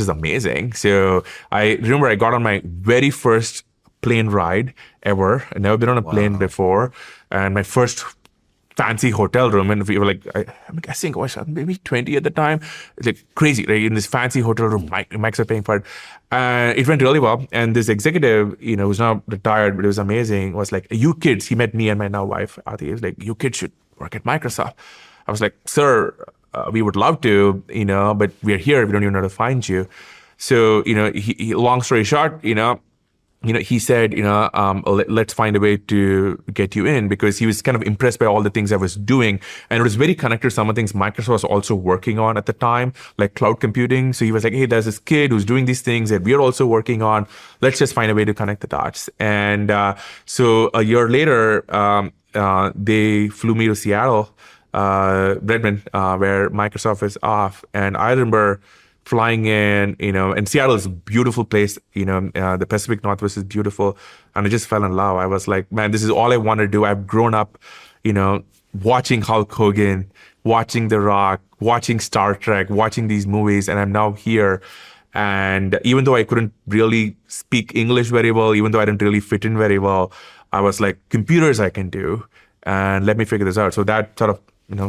is amazing. So I remember I got on my very first plane ride ever. I'd never been on a plane before. And my first fancy hotel room. And we were I'm guessing, maybe 20 at the time. It's crazy, right? In this fancy hotel room, Mike's are paying for it. It went really well. And this executive, who's now retired, but it was amazing, was like, you kids, he met me and my now wife, Aarti. He was like, you kids should work at Microsoft. I was like, sir, we would love to, but we're here. We don't even know how to find you. So, he long story short, he said, let's find a way to get you in, because he was kind of impressed by all the things I was doing. And it was very connected to some of the things Microsoft was also working on at the time, like cloud computing. So he was like, hey, there's this kid who's doing these things that we're also working on. Let's just find a way to connect the dots. And so a year later, they flew me to Seattle, Redmond, where Microsoft is off. And I remember flying in, and Seattle is a beautiful place, the Pacific Northwest is beautiful. And I just fell in love. I was like, man, this is all I want to do. I've grown up, watching Hulk Hogan, watching The Rock, watching Star Trek, watching these movies, and I'm now here. And even though I couldn't really speak English very well, even though I didn't really fit in very well, I was like, computers I can do, and let me figure this out. So that sort of,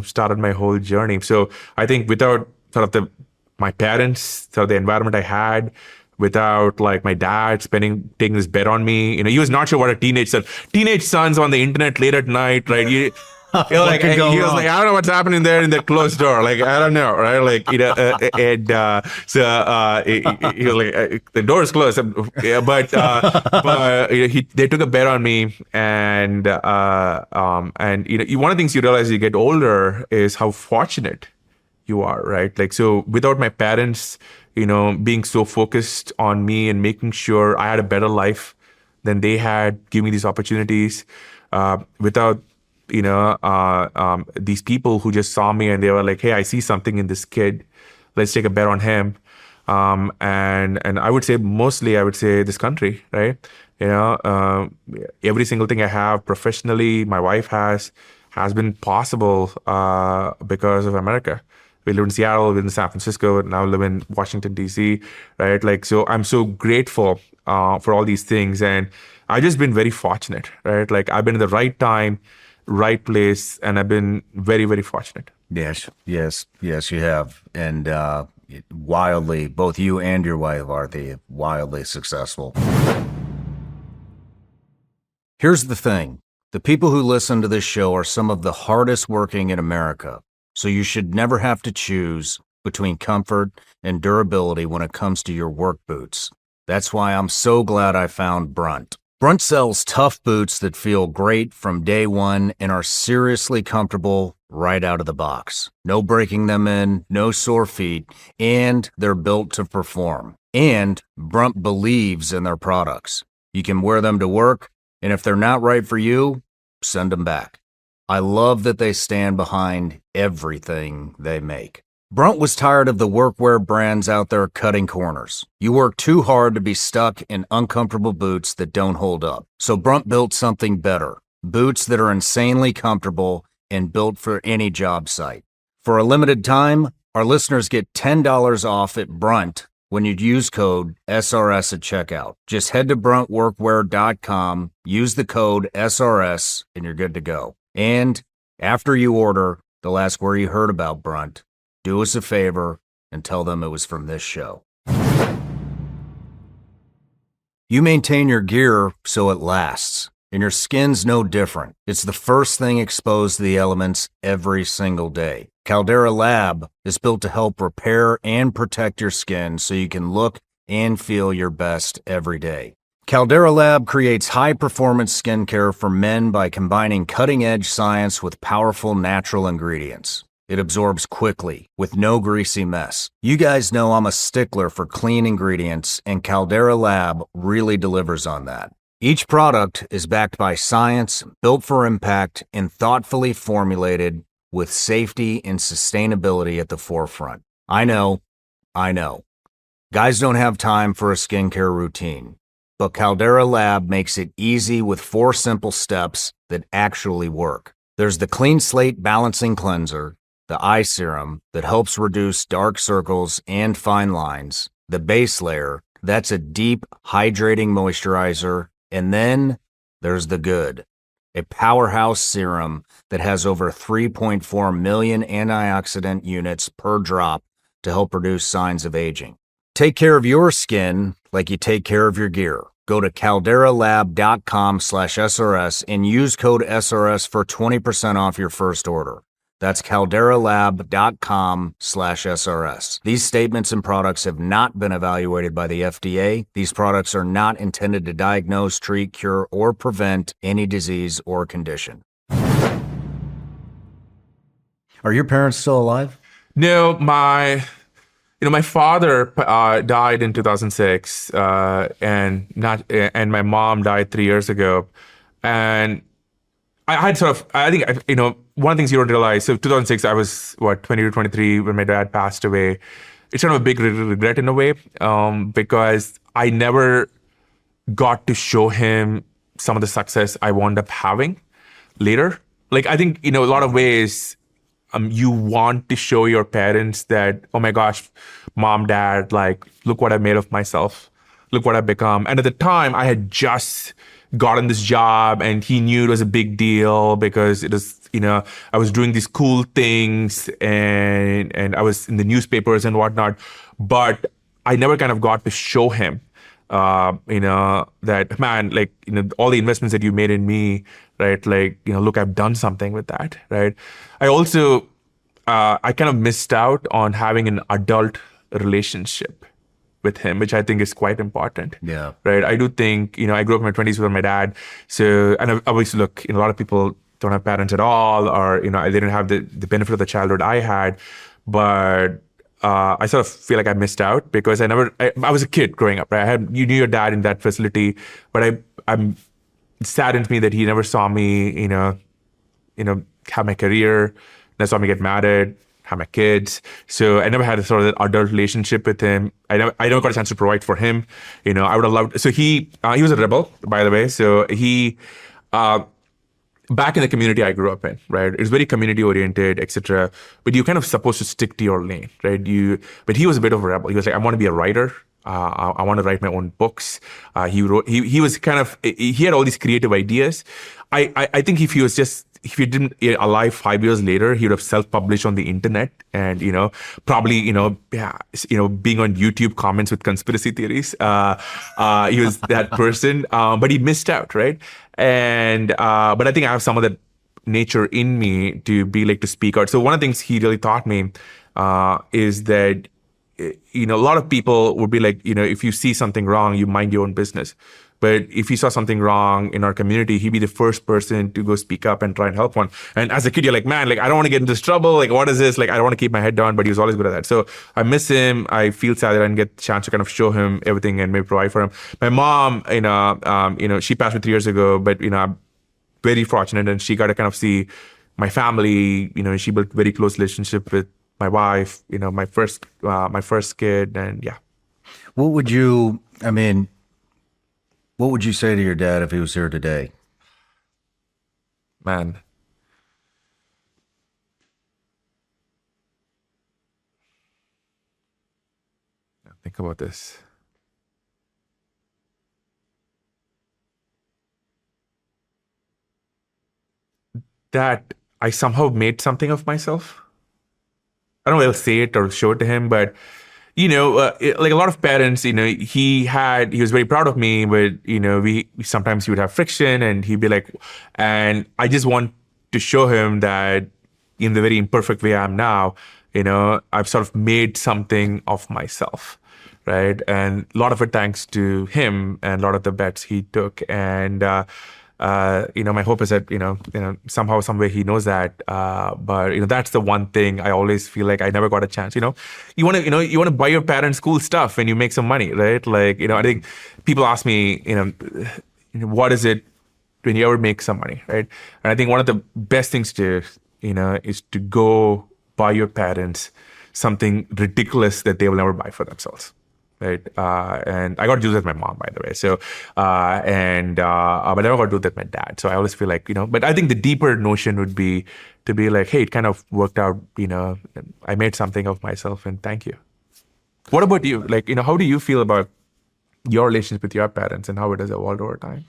started my whole journey. So I think without sort of my parents, sort of the environment I had, without like my dad taking this bet on me, he was not sure what a teenage sons on the internet late at night, right? Like he was like, I don't know what's happening there in the closed door. Like, I don't know, right? Like, he was like, the door is closed. Yeah, but they took a bet on me, and one of the things you realize as you get older is how fortunate you are, right? Like, so without my parents, being so focused on me and making sure I had a better life than they had, giving me these opportunities, without these people who just saw me and they were like, hey, I see something in this kid. Let's take a bet on him. And I would say this country, right? Every single thing I have professionally, my wife has been possible because of America. We live in Seattle, we live in San Francisco, now live in Washington, D.C., right? Like, so I'm so grateful for all these things. And I've just been very fortunate, right? Like, I've been in the right time, right place, and I've been very, very fortunate. Yes, you have. And wildly, both you and your wife are wildly successful. Here's the thing. The people who listen to this show are some of the hardest working in America. So you should never have to choose between comfort and durability when it comes to your work boots. That's why I'm so glad I found Brunt. Brunt sells tough boots that feel great from day one and are seriously comfortable right out of the box. No breaking them in, no sore feet, and they're built to perform. And Brunt believes in their products. You can wear them to work, and if they're not right for you, send them back. I love that they stand behind everything they make. Brunt was tired of the workwear brands out there cutting corners. You work too hard to be stuck in uncomfortable boots that don't hold up. So Brunt built something better. Boots that are insanely comfortable and built for any job site. For a limited time, our listeners get $10 off at Brunt when you use code SRS at checkout. Just head to bruntworkwear.com, use the code SRS, and you're good to go. And after you order, they'll ask where you heard about Brunt. Do us a favor and tell them it was from this show. You maintain your gear so it lasts, and your skin's no different. It's the first thing exposed to the elements every single day. Caldera Lab is built to help repair and protect your skin so you can look and feel your best every day. Caldera Lab creates high-performance skincare for men by combining cutting-edge science with powerful natural ingredients. It absorbs quickly, with no greasy mess. You guys know I'm a stickler for clean ingredients, and Caldera Lab really delivers on that. Each product is backed by science, built for impact, and thoughtfully formulated with safety and sustainability at the forefront. I know. Guys don't have time for a skincare routine. But Caldera Lab makes it easy with 4 simple steps that actually work. There's the Clean Slate Balancing Cleanser, the eye serum that helps reduce dark circles and fine lines, the base layer, that's a deep, hydrating moisturizer, and then there's the good, a powerhouse serum that has over 3.4 million antioxidant units per drop to help reduce signs of aging. Take care of your skin like you take care of your gear. Go to calderalab.com/SRS and use code SRS for 20% off your first order. That's calderalab.com/SRS. These statements and products have not been evaluated by the FDA. These products are not intended to diagnose, treat, cure, or prevent any disease or condition. Are your parents still alive? No, my father died in 2006, and my mom died 3 years ago, and I had one of the things you don't realize. So 2006, I was 20 to 23 when my dad passed away. It's kind of a big regret in a way, because I never got to show him some of the success I wound up having later. Like, I think, a lot of ways, you want to show your parents that, oh my gosh, mom, dad, like, look what I made of myself. Look what I've become. And at the time, I had just gotten this job, and he knew it was a big deal because it was, I was doing these cool things, and I was in the newspapers and whatnot. But I never kind of got to show him, that, man, like, all the investments that you made in me, right? Like, look, I've done something with that, right? I also, I kind of missed out on having an adult relationship with him, which I think is quite important. Yeah. Right. I do think, I grew up in my 20s with my dad. So, and obviously, look, a lot of people don't have parents at all, or, they didn't have the benefit of the childhood I had. But I sort of feel like I missed out because I was a kid growing up, right? You knew your dad in that facility, but it saddens me that he never saw me, have my career, never saw me get married, have my kids. So I never had a sort of adult relationship with him. I never got a chance to provide for him. I would have loved. So he was a rebel, by the way. So he, back in the community I grew up in, right? It was very community oriented, etc. But you're kind of supposed to stick to your lane, right? But he was a bit of a rebel. He was like, I want to be a writer. I want to write my own books. He was kind of, he had all these creative ideas. I think if he didn't alive 5 years later, he would have self-published on the internet and, probably, being on YouTube comments with conspiracy theories. He was that person, but he missed out, right? And, but I think I have some of that nature in me to speak out. So one of the things he really taught me, is that, a lot of people would be like, if you see something wrong, you mind your own business. But if he saw something wrong in our community, he'd be the first person to go speak up and try and help one. And as a kid, you're like, man, like, I don't want to get into this trouble. Like, what is this? Like, I don't want to keep my head down, but he was always good at that. So I miss him. I feel sad that I didn't get the chance to kind of show him everything and maybe provide for him. My mom, she passed away 3 years ago, but, I'm very fortunate, and she got to kind of see my family. She built a very close relationship with my wife, my first kid. And yeah. What would you say to your dad if he was here today? Man. Think about this. That I somehow made something of myself. I don't know if I'll say it or show it to him, but like a lot of parents, he was very proud of me, but, we sometimes he would have friction, and he'd be like, and I just want to show him that in the very imperfect way I am now, I've sort of made something of myself, right? And a lot of it thanks to him and a lot of the bets he took. And, my hope is that, somehow, some way he knows that. But, that's the one thing I always feel like I never got a chance. You want to buy your parents cool stuff when you make some money, right? Like, I think people ask me, what is it when you ever make some money, right? And I think one of the best things to, is to go buy your parents something ridiculous that they will never buy for themselves. Right. And I got to do that with my mom, by the way. So, but I never got to do that with my dad. So I always feel like, but I think the deeper notion would be to be like, hey, it kind of worked out, I made something of myself, and thank you. What about you? Like, how do you feel about your relationship with your parents and how it has evolved over time?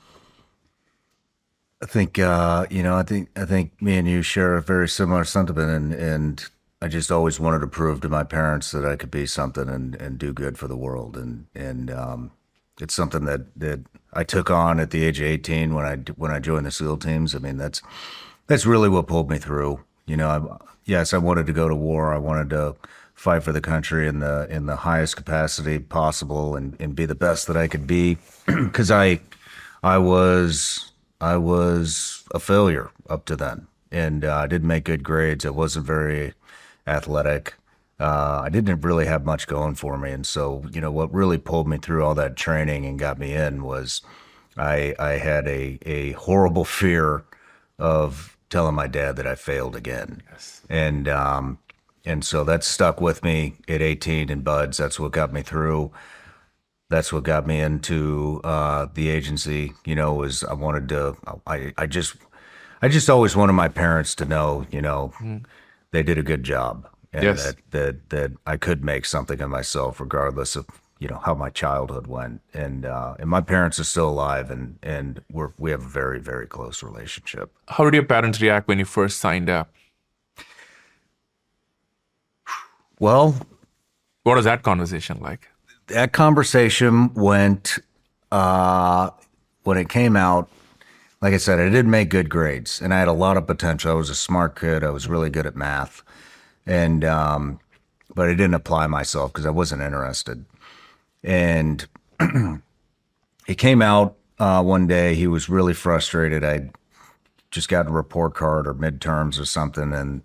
I think, I think me and you share a very similar sentiment, and I just always wanted to prove to my parents that I could be something and do good for the world. And it's something that I took on at the age of 18 when I joined the SEAL teams. I mean, that's really what pulled me through. Yes, I wanted to go to war. I wanted to fight for the country in the highest capacity possible and be the best that I could be, because I was a failure up to then, and I didn't make good grades. I wasn't very athletic. I didn't really have much going for me. And so, what really pulled me through all that training and got me in was I had a horrible fear of telling my dad that I failed again. Yes. And so that stuck with me at 18 in BUD/S. That's what got me through. That's what got me into the agency. Was I just always wanted my parents to know, they did a good job, and Yes. that I could make something of myself regardless of how my childhood went. And my parents are still alive, and we have a very, very close relationship. How did your parents react when you first signed up? Well, What was that conversation like? that conversation went when it came out. Like I said, I did make good grades, and I had a lot of potential. I was a smart kid. I was really good at math, and but I didn't apply myself because I wasn't interested. And he came out one day. He was really frustrated. I just got a report card or midterms or something, and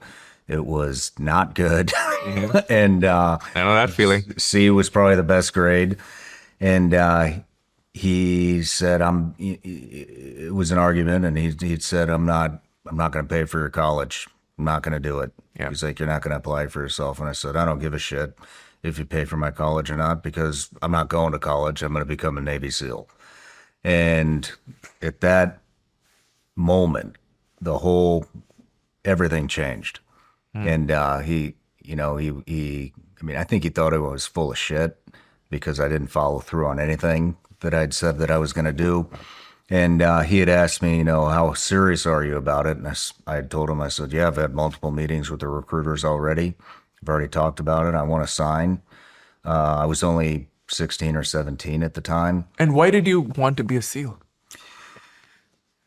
it was not good. And I know that feeling. C was probably the best grade. And he said, it was an argument, and he said, I'm not going to pay for your college. I'm not going to do it. Yeah. He's like, you're not going to apply for yourself. And I said, I don't give a shit if you pay for my college or not, because I'm not going to college. I'm going to become a Navy SEAL. And at that moment, everything changed. And he, I mean, I think he thought I was full of shit because I didn't follow through on anything that I'd said that I was going to do. And he had asked me, how serious are you about it? And I had told him, I said, yeah, I've had multiple meetings with the recruiters already. I've already talked about it. I want to sign. I was only 16 or 17 at the time. And why did you want to be a SEAL?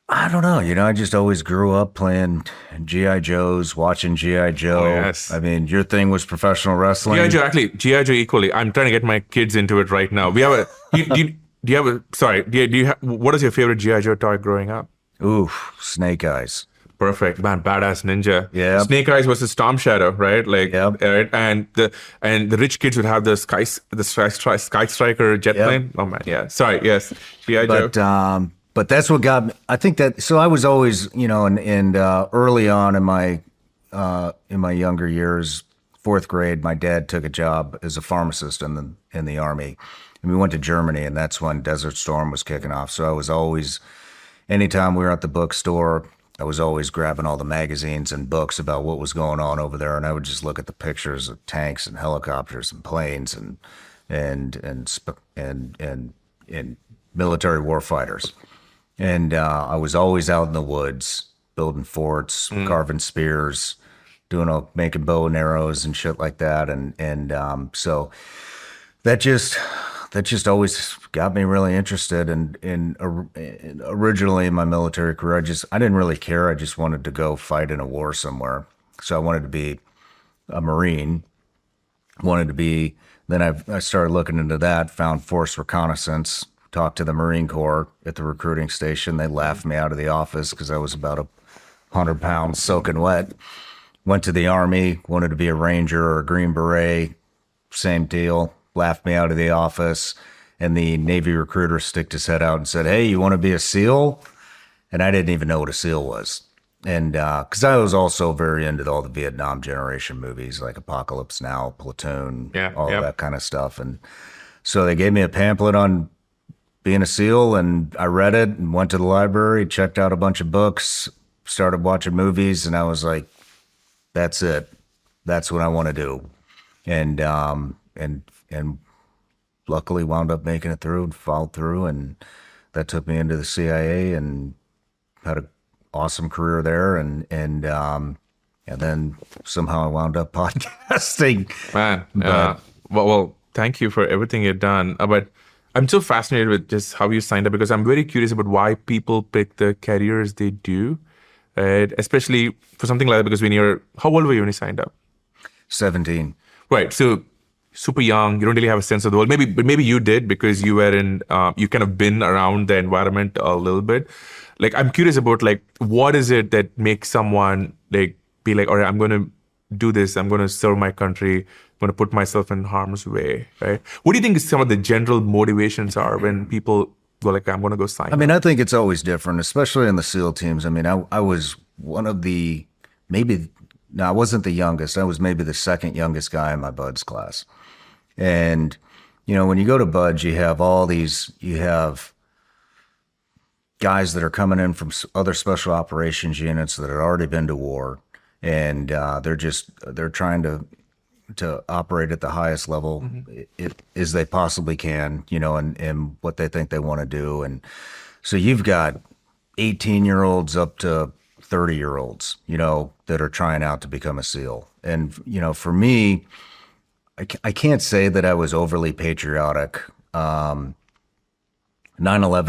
I don't know. I just always grew up playing G.I. Joes, watching G.I. Joe. Oh, yes. I mean, your thing was professional wrestling. G.I. Joe, actually, G.I. Joe equally. I'm trying to get my kids into it right now. We have a, do you have a, sorry, do you have, what is your favorite G.I. Joe toy growing up? Ooh, Snake Eyes. Perfect, man, badass ninja. Yeah. Snake Eyes versus Storm Shadow, right? Like, Yep. right? And the rich kids would have the Sky Striker jet Yep. plane. Oh man, yeah. Sorry, yes, G.I. Joe. But that's what got me. I think that, so I was always, and early on in my younger years, fourth grade, my dad took a job as a pharmacist in the Army. And we went to Germany, and that's when Desert Storm was kicking off. So I was always, anytime we were at the bookstore, I was always grabbing all the magazines and books about what was going on over there. And I would just look at the pictures of tanks and helicopters and planes and military warfighters. And I was always out in the woods, building forts, carving spears, making bow and arrows and shit like that. So that just always got me really interested. And originally in my military career, I didn't really care. I just wanted to go fight in a war somewhere. So I wanted to be a Marine. Then I started looking into that, found force reconnaissance, talked to the Marine Corps at the recruiting station. They laughed me out of the office because I was about 100 pounds soaking wet. Went to the Army, wanted to be a Ranger or a Green Beret, same deal, laughed me out of the office. And the Navy recruiter sticked his head out and said, hey, you want to be a SEAL? And I didn't even know what a SEAL was. And because I was also very into all the Vietnam generation movies like Apocalypse Now, Platoon, all that kind of stuff. And so they gave me a pamphlet on being a SEAL, and I read it and went to the library, checked out a bunch of books, started watching movies, and I was like, that's it. That's what I want to do. And luckily wound up making it through and followed through, and that took me into the CIA and had an awesome career there, and then somehow I wound up podcasting. Man, well, thank you for everything you've done. But I'm so fascinated with just how you signed up, because I'm very curious about why people pick the careers they do, right? Especially for something like that, because how old were you when you signed up? 17. Right. So super young, you don't really have a sense of the world. Maybe you did, because you were you kind of been around the environment a little bit. Like, I'm curious about, like, what is it that makes someone like be like, all right, I'm going to do this. I'm going to serve my country. I'm going to put myself in harm's way, right? What do you think some of the general motivations are when people go like, I'm going to go sign? I mean, I think it's always different, especially in the SEAL teams. I mean, I was one of the, I wasn't the youngest. I was maybe the second youngest guy in my BUDS class. And, when you go to BUDS, you have guys that are coming in from other special operations units that had already been to war. and they're trying to operate at the highest level as they possibly can, and what they think they want to do. And so you've got 18-year-olds up to 30-year-olds, that are trying out to become a SEAL. And, for me, I can't say that I was overly patriotic. 9/11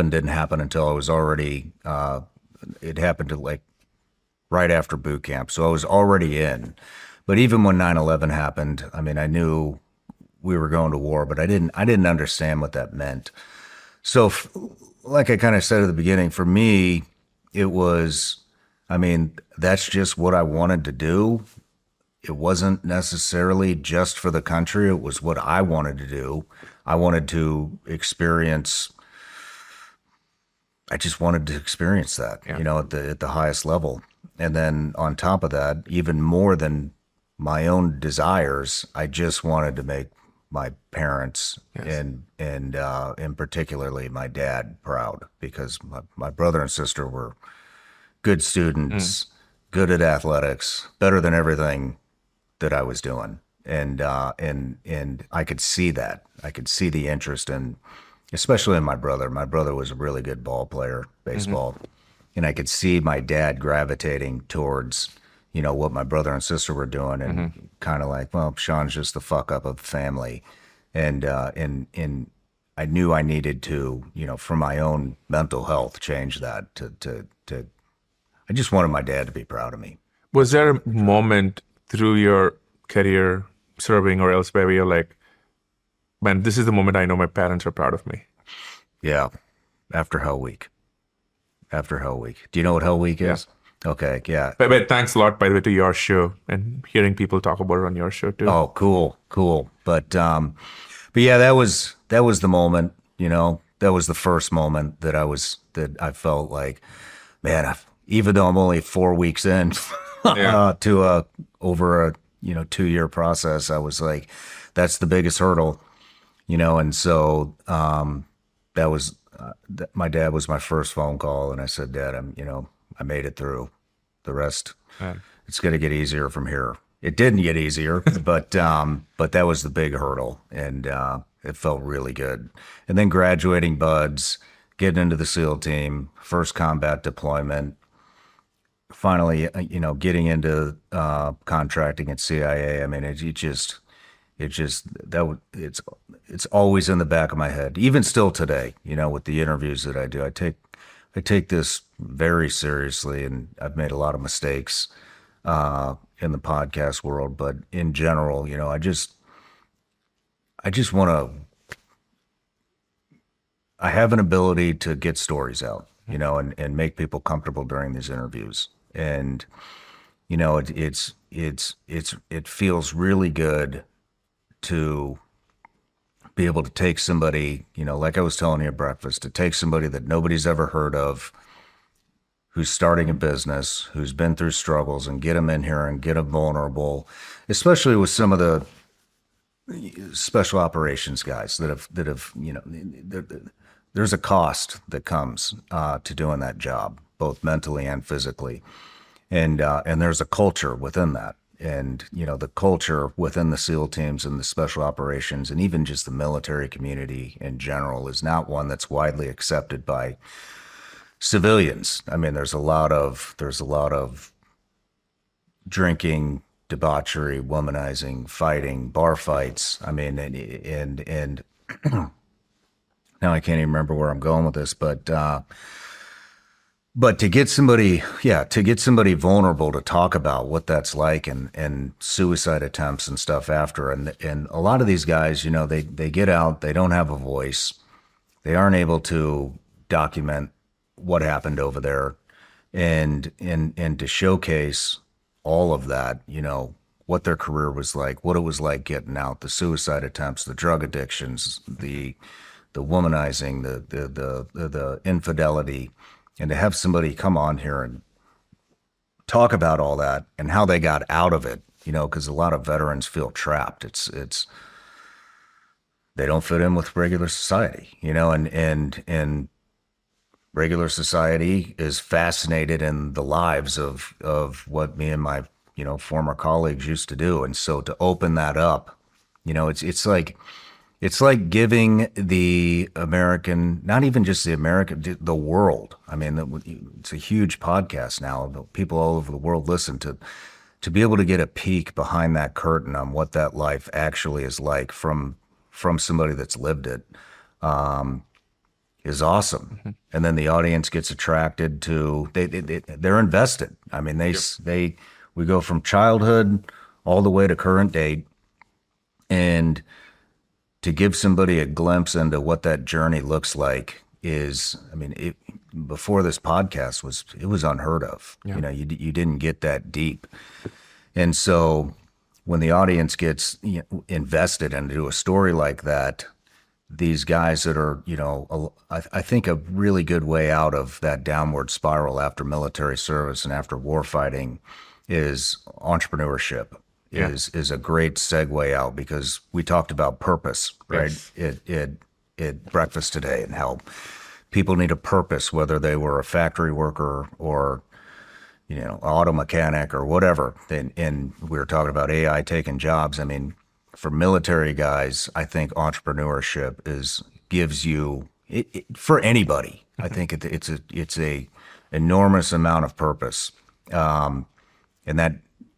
didn't happen until I was already, it happened to like right after boot camp. So I was already in. But even when 9/11 happened, I mean, I knew we were going to war, but I didn't understand what that meant. So like I kind of said at the beginning, for me, it was, I mean, that's just what I wanted to do. It wasn't necessarily just for the country. It was what I wanted to do. I wanted to experience, I just wanted to experience that, at the highest level. And then on top of that, even more than my own desires, I just wanted to make my parents and particularly my dad proud, because my brother and sister were good students, good at athletics, better than everything that I was doing. And I could see that. I could see the interest in, especially in my brother. My brother was a really good ball player, baseball. And I could see my dad gravitating towards, what my brother and sister were doing, and kind of like, well, Sean's just the fuck up of the family. And I knew I needed to, for my own mental health, change that I just wanted my dad to be proud of me. Was there a moment through your career serving or elsewhere where you're like, man, this is the moment I know my parents are proud of me? Yeah. After Hell Week. Do you know what Hell Week is? Okay. Yeah. But thanks a lot, by the way, to your show and hearing people talk about it on your show too. Oh, cool. But yeah, that was the moment, that was the first moment that I felt like, man, even though I'm only 4 weeks in to over a 2-year process, I was like, that's the biggest hurdle, and so that was my dad was my first phone call, and I said, Dad, I made it through. The rest, it's going to get easier from here. It didn't get easier, but that was the big hurdle, and it felt really good. And then graduating buds, getting into the SEAL team, first combat deployment, finally, getting into contracting at CIA. I mean, it's always in the back of my head, even still today. With the interviews that I do, I take this very seriously, and I've made a lot of mistakes in the podcast world, but in general, I just want to. I have an ability to get stories out, and make people comfortable during these interviews, and it feels really good to be able to take somebody, like I was telling you at breakfast, to take somebody that nobody's ever heard of, who's starting a business, who's been through struggles, and get them in here and get them vulnerable, especially with some of the special operations guys that have there's a cost that comes to doing that job, both mentally and physically. And there's a culture within that. And, the culture within the SEAL teams and the special operations and even just the military community in general is not one that's widely accepted by civilians. I mean, there's a lot of drinking, debauchery, womanizing, fighting, bar fights. I mean, and now I can't even remember where I'm going with this, but to get somebody vulnerable to talk about what that's like, and suicide attempts and stuff after, and a lot of these guys, they get out, they don't have a voice, they aren't able to document what happened over there, and to showcase all of that, what their career was like, what it was like getting out, the suicide attempts, the drug addictions, the womanizing, the infidelity. And to have somebody come on here and talk about all that and how they got out of it, because a lot of veterans feel trapped. It's they don't fit in with regular society, and regular society is fascinated in the lives of what me and my former colleagues used to do. And so to open that up, it's like giving the American, not even just the American, the world. I mean, it's a huge podcast now. People all over the world listen to be able to get a peek behind that curtain on what that life actually is like from somebody that's lived it, is awesome. And then the audience gets attracted to, they're invested. I mean, we go from childhood all the way to current date, and to give somebody a glimpse into what that journey looks like is, I mean, before this podcast it was unheard of. Yeah. You didn't get that deep. And so when the audience gets invested into a story like that, these guys that are, I think a really good way out of that downward spiral after military service and after war fighting is entrepreneurship. Is a great segue out, because we talked about purpose, right? Yes. At breakfast today, and how people need a purpose, whether they were a factory worker or auto mechanic or whatever. And we were talking about AI taking jobs. I mean, for military guys, I think entrepreneurship gives you for anybody. I think it's a enormous amount of purpose, and that.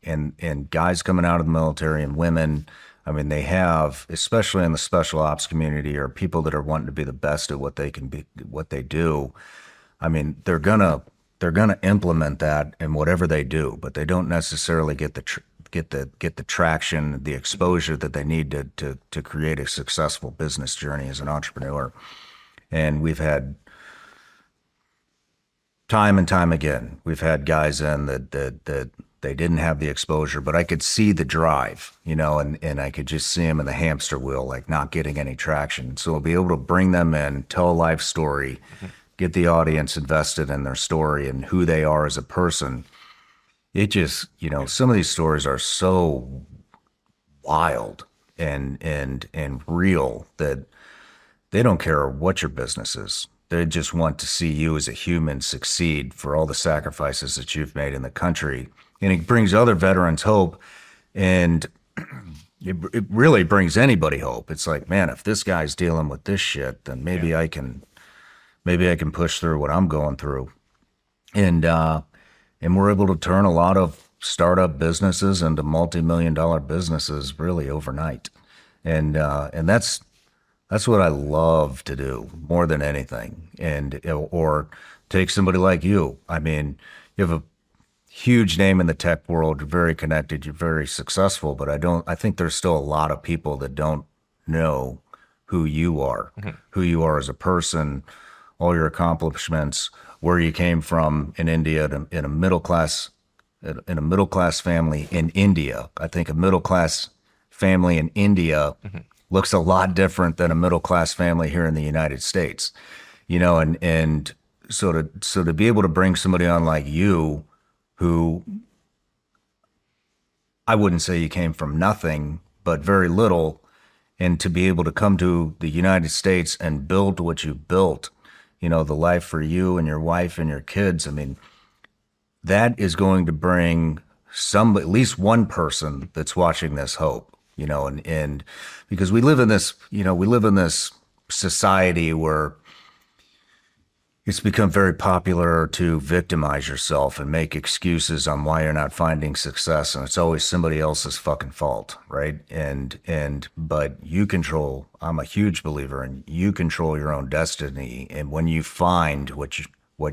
And guys coming out of the military and women, I mean, they have, especially in the special ops community, or people that are wanting to be the best at what they can be, what they do. I mean, they're gonna implement that in whatever they do, but they don't necessarily get the traction, the exposure that they need to create a successful business journey as an entrepreneur. And we've had time and time again, we've had guys in that they didn't have the exposure, but I could see the drive, and I could just see them in the hamster wheel, like not getting any traction. So I'll be able to bring them in, tell a life story, get the audience invested in their story and who they are as a person. It just, some of these stories are so wild and real that they don't care what your business is. They just want to see you as a human succeed for all the sacrifices that you've made in the country. And it brings other veterans hope, and it really brings anybody hope. It's like, man, if this guy's dealing with this shit, then maybe I can push through what I'm going through. And we're able to turn a lot of startup businesses into multi-million-dollar businesses really overnight. And that's what I love to do more than anything. Or take somebody like you. I mean, you have a huge name in the tech world, you're very connected, you're very successful, but I think there's still a lot of people that don't know who you are, who you are as a person, all your accomplishments, where you came from in India, in a middle class family in India. I think a middle class family in India looks a lot different than a middle class family here in the United States, and so to be able to bring somebody on like you, who I wouldn't say you came from nothing, but very little, and to be able to come to the United States and build what you built, the life for you and your wife and your kids. I mean, that is going to bring at least one person that's watching this hope, and because we live in this society where it's become very popular to victimize yourself and make excuses on why you're not finding success. And it's always somebody else's fucking fault, right? But I'm a huge believer in you control your own destiny. And when you find what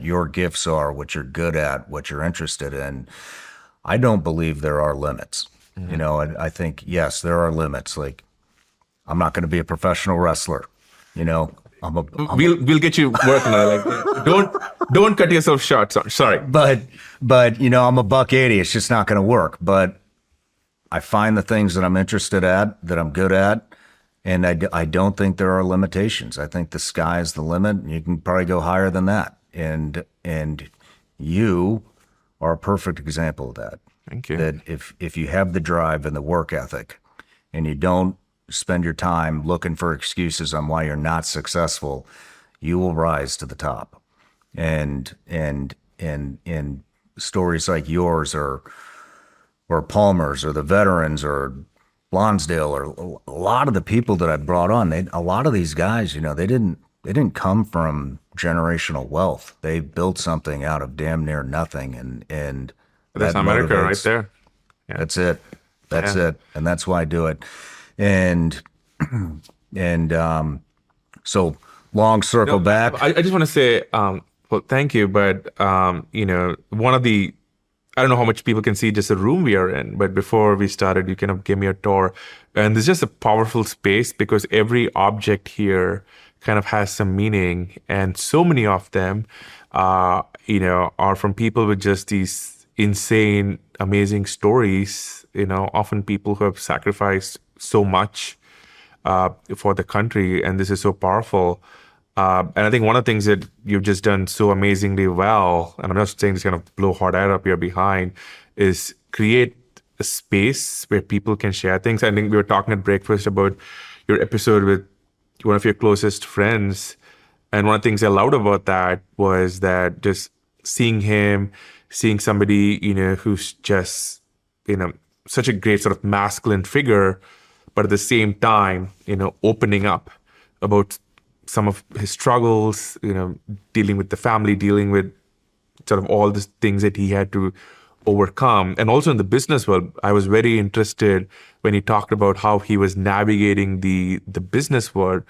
your gifts are, what you're good at, what you're interested in, I don't believe there are limits. I think, yes, there are limits. Like, I'm not going to be a professional wrestler, We'll get you working on it. Like, don't cut yourself short. Sorry. But I'm a $180. It's just not going to work. But I find the things that I'm interested at, that I'm good at, and I don't think there are limitations. I think the sky is the limit. You can probably go higher than that. And you are a perfect example of that. Thank you. That if you have the drive and the work ethic, and you don't spend your time looking for excuses on why you're not successful, you will rise to the top. And stories like yours are or Palmer's or the veterans or Lonsdale or a lot of the people that I brought on, a lot of these guys, they didn't come from generational wealth. They built something out of damn near nothing, and That's that America right motivates. there. Yeah. That's it. That's Yeah. it. And that's why I do it. And and so long circle No, back. I just want to say, well, thank you. But, one of the, I don't know how much people can see just the room we are in, but before we started, you kind of gave me a tour. And this is just a powerful space because every object here kind of has some meaning. And so many of them, are from people with just these insane, amazing stories, often people who have sacrificed so much for the country, and this is so powerful. And I think one of the things that you've just done so amazingly well, and I'm not saying this kind of blow hot air up your behind, is create a space where people can share things. I think we were talking at breakfast about your episode with one of your closest friends. And one of the things I loved about that was that just seeing somebody, who's just, such a great sort of masculine figure, but at the same time, opening up about some of his struggles, dealing with the family, dealing with sort of all the things that he had to overcome. And also in the business world, I was very interested when he talked about how he was navigating the business world,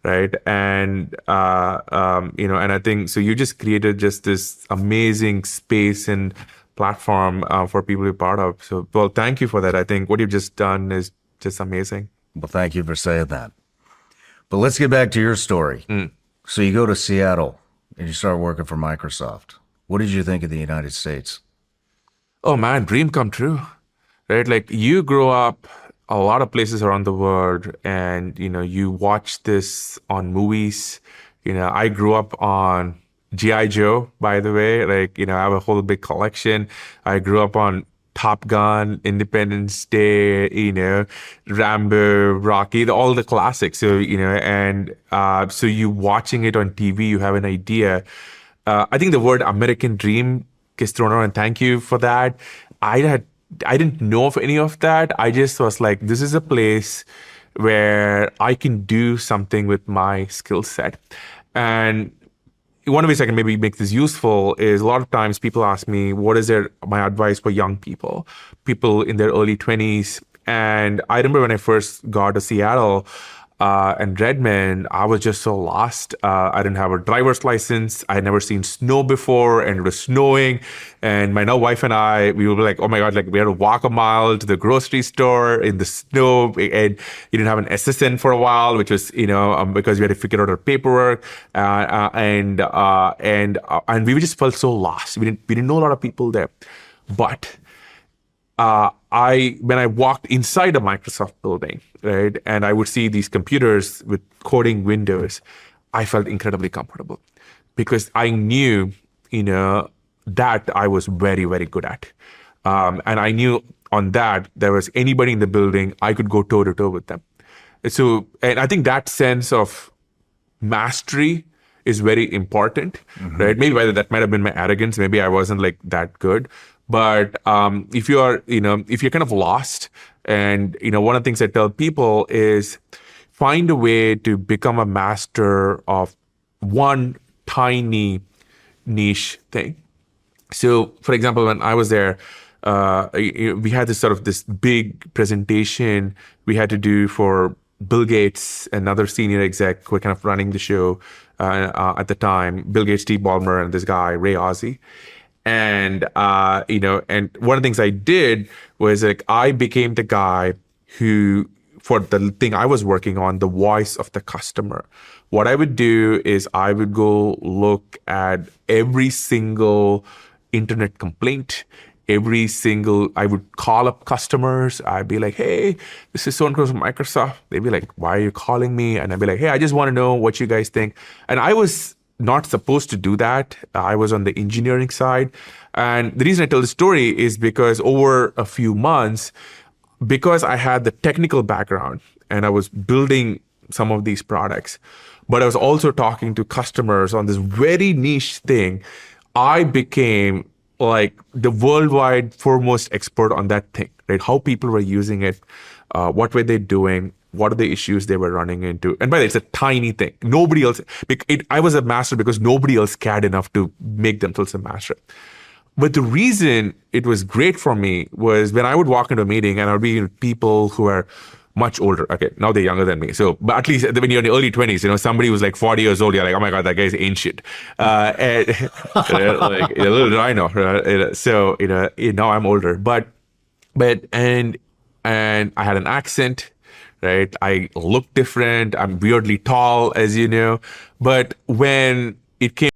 right? And and I think so. You just created just this amazing space and platform for people to be part of. So, well, thank you for that. I think what you've just done is just amazing. Well, thank you for saying that. But let's get back to your story. So you go to Seattle and you start working for Microsoft. What did you think of the United States? Oh man, dream come true, right? Like you grow up a lot of places around the world, and you watch this on movies. I grew up on G.I. Joe, by the way. Like I have a whole big collection. I grew up on Top Gun, Independence Day, Rambo, Rocky, all the classics. So and so you watching it on TV, you have an idea. I think the word American dream gets thrown around, and thank you for that. I didn't know of any of that. I just was like, this is a place where I can do something with my skill set. And one of the ways I can maybe make this useful is a lot of times people ask me, what is my advice for young people in their early 20s? And I remember when I first got to Seattle, and Redmond, I was just so lost. I didn't have a driver's license. I had never seen snow before, and it was snowing. And my now wife and I, we were like, oh my God, like we had to walk a mile to the grocery store in the snow. And you didn't have an SSN for a while, which was, because we had to figure out our paperwork. And we just felt so lost. We didn't know a lot of people there. But when I walked inside a Microsoft building, right, and I would see these computers with coding windows, I felt incredibly comfortable because I knew, that I was very, very good at. And I knew on that there was anybody in the building, I could go toe to toe with them. So, and I think that sense of mastery is very important, right? Maybe that might have been my arrogance. Maybe I wasn't like that good. But if you're kind of lost, and one of the things I tell people is find a way to become a master of one tiny niche thing. So, for example, when I was there, we had this big presentation we had to do for Bill Gates, another senior exec who were kind of running the show at the time. Bill Gates, Steve Ballmer, and this guy Ray Ozzie. And and one of the things I did was like I became the guy who, for the thing I was working on, the voice of the customer. What I would do is I would go look at every single internet complaint, I would call up customers. I'd be like, hey, this is so-and-so from Microsoft. They'd be like, why are you calling me? And I'd be like, hey, I just want to know what you guys think. And I was not supposed to do that. I was on the engineering side. And the reason I tell the story is because over a few months, because I had the technical background and I was building some of these products, but I was also talking to customers on this very niche thing, I became like the worldwide foremost expert on that thing, right? How people were using it, what were they doing, what are the issues they were running into. And by the way, it's a tiny thing. Nobody else, I was a master because nobody else cared enough to make themselves a master. But the reason it was great for me was when I would walk into a meeting and I would be with people who are much older. Okay, now they're younger than me. So, but at least when you're in the early 20s, somebody who's like 40 years old, you're like, oh my God, that guy's ancient. And like a little rhino. So, now I'm older. And I had an accent, right? I look different. I'm weirdly tall, as you know. But when it came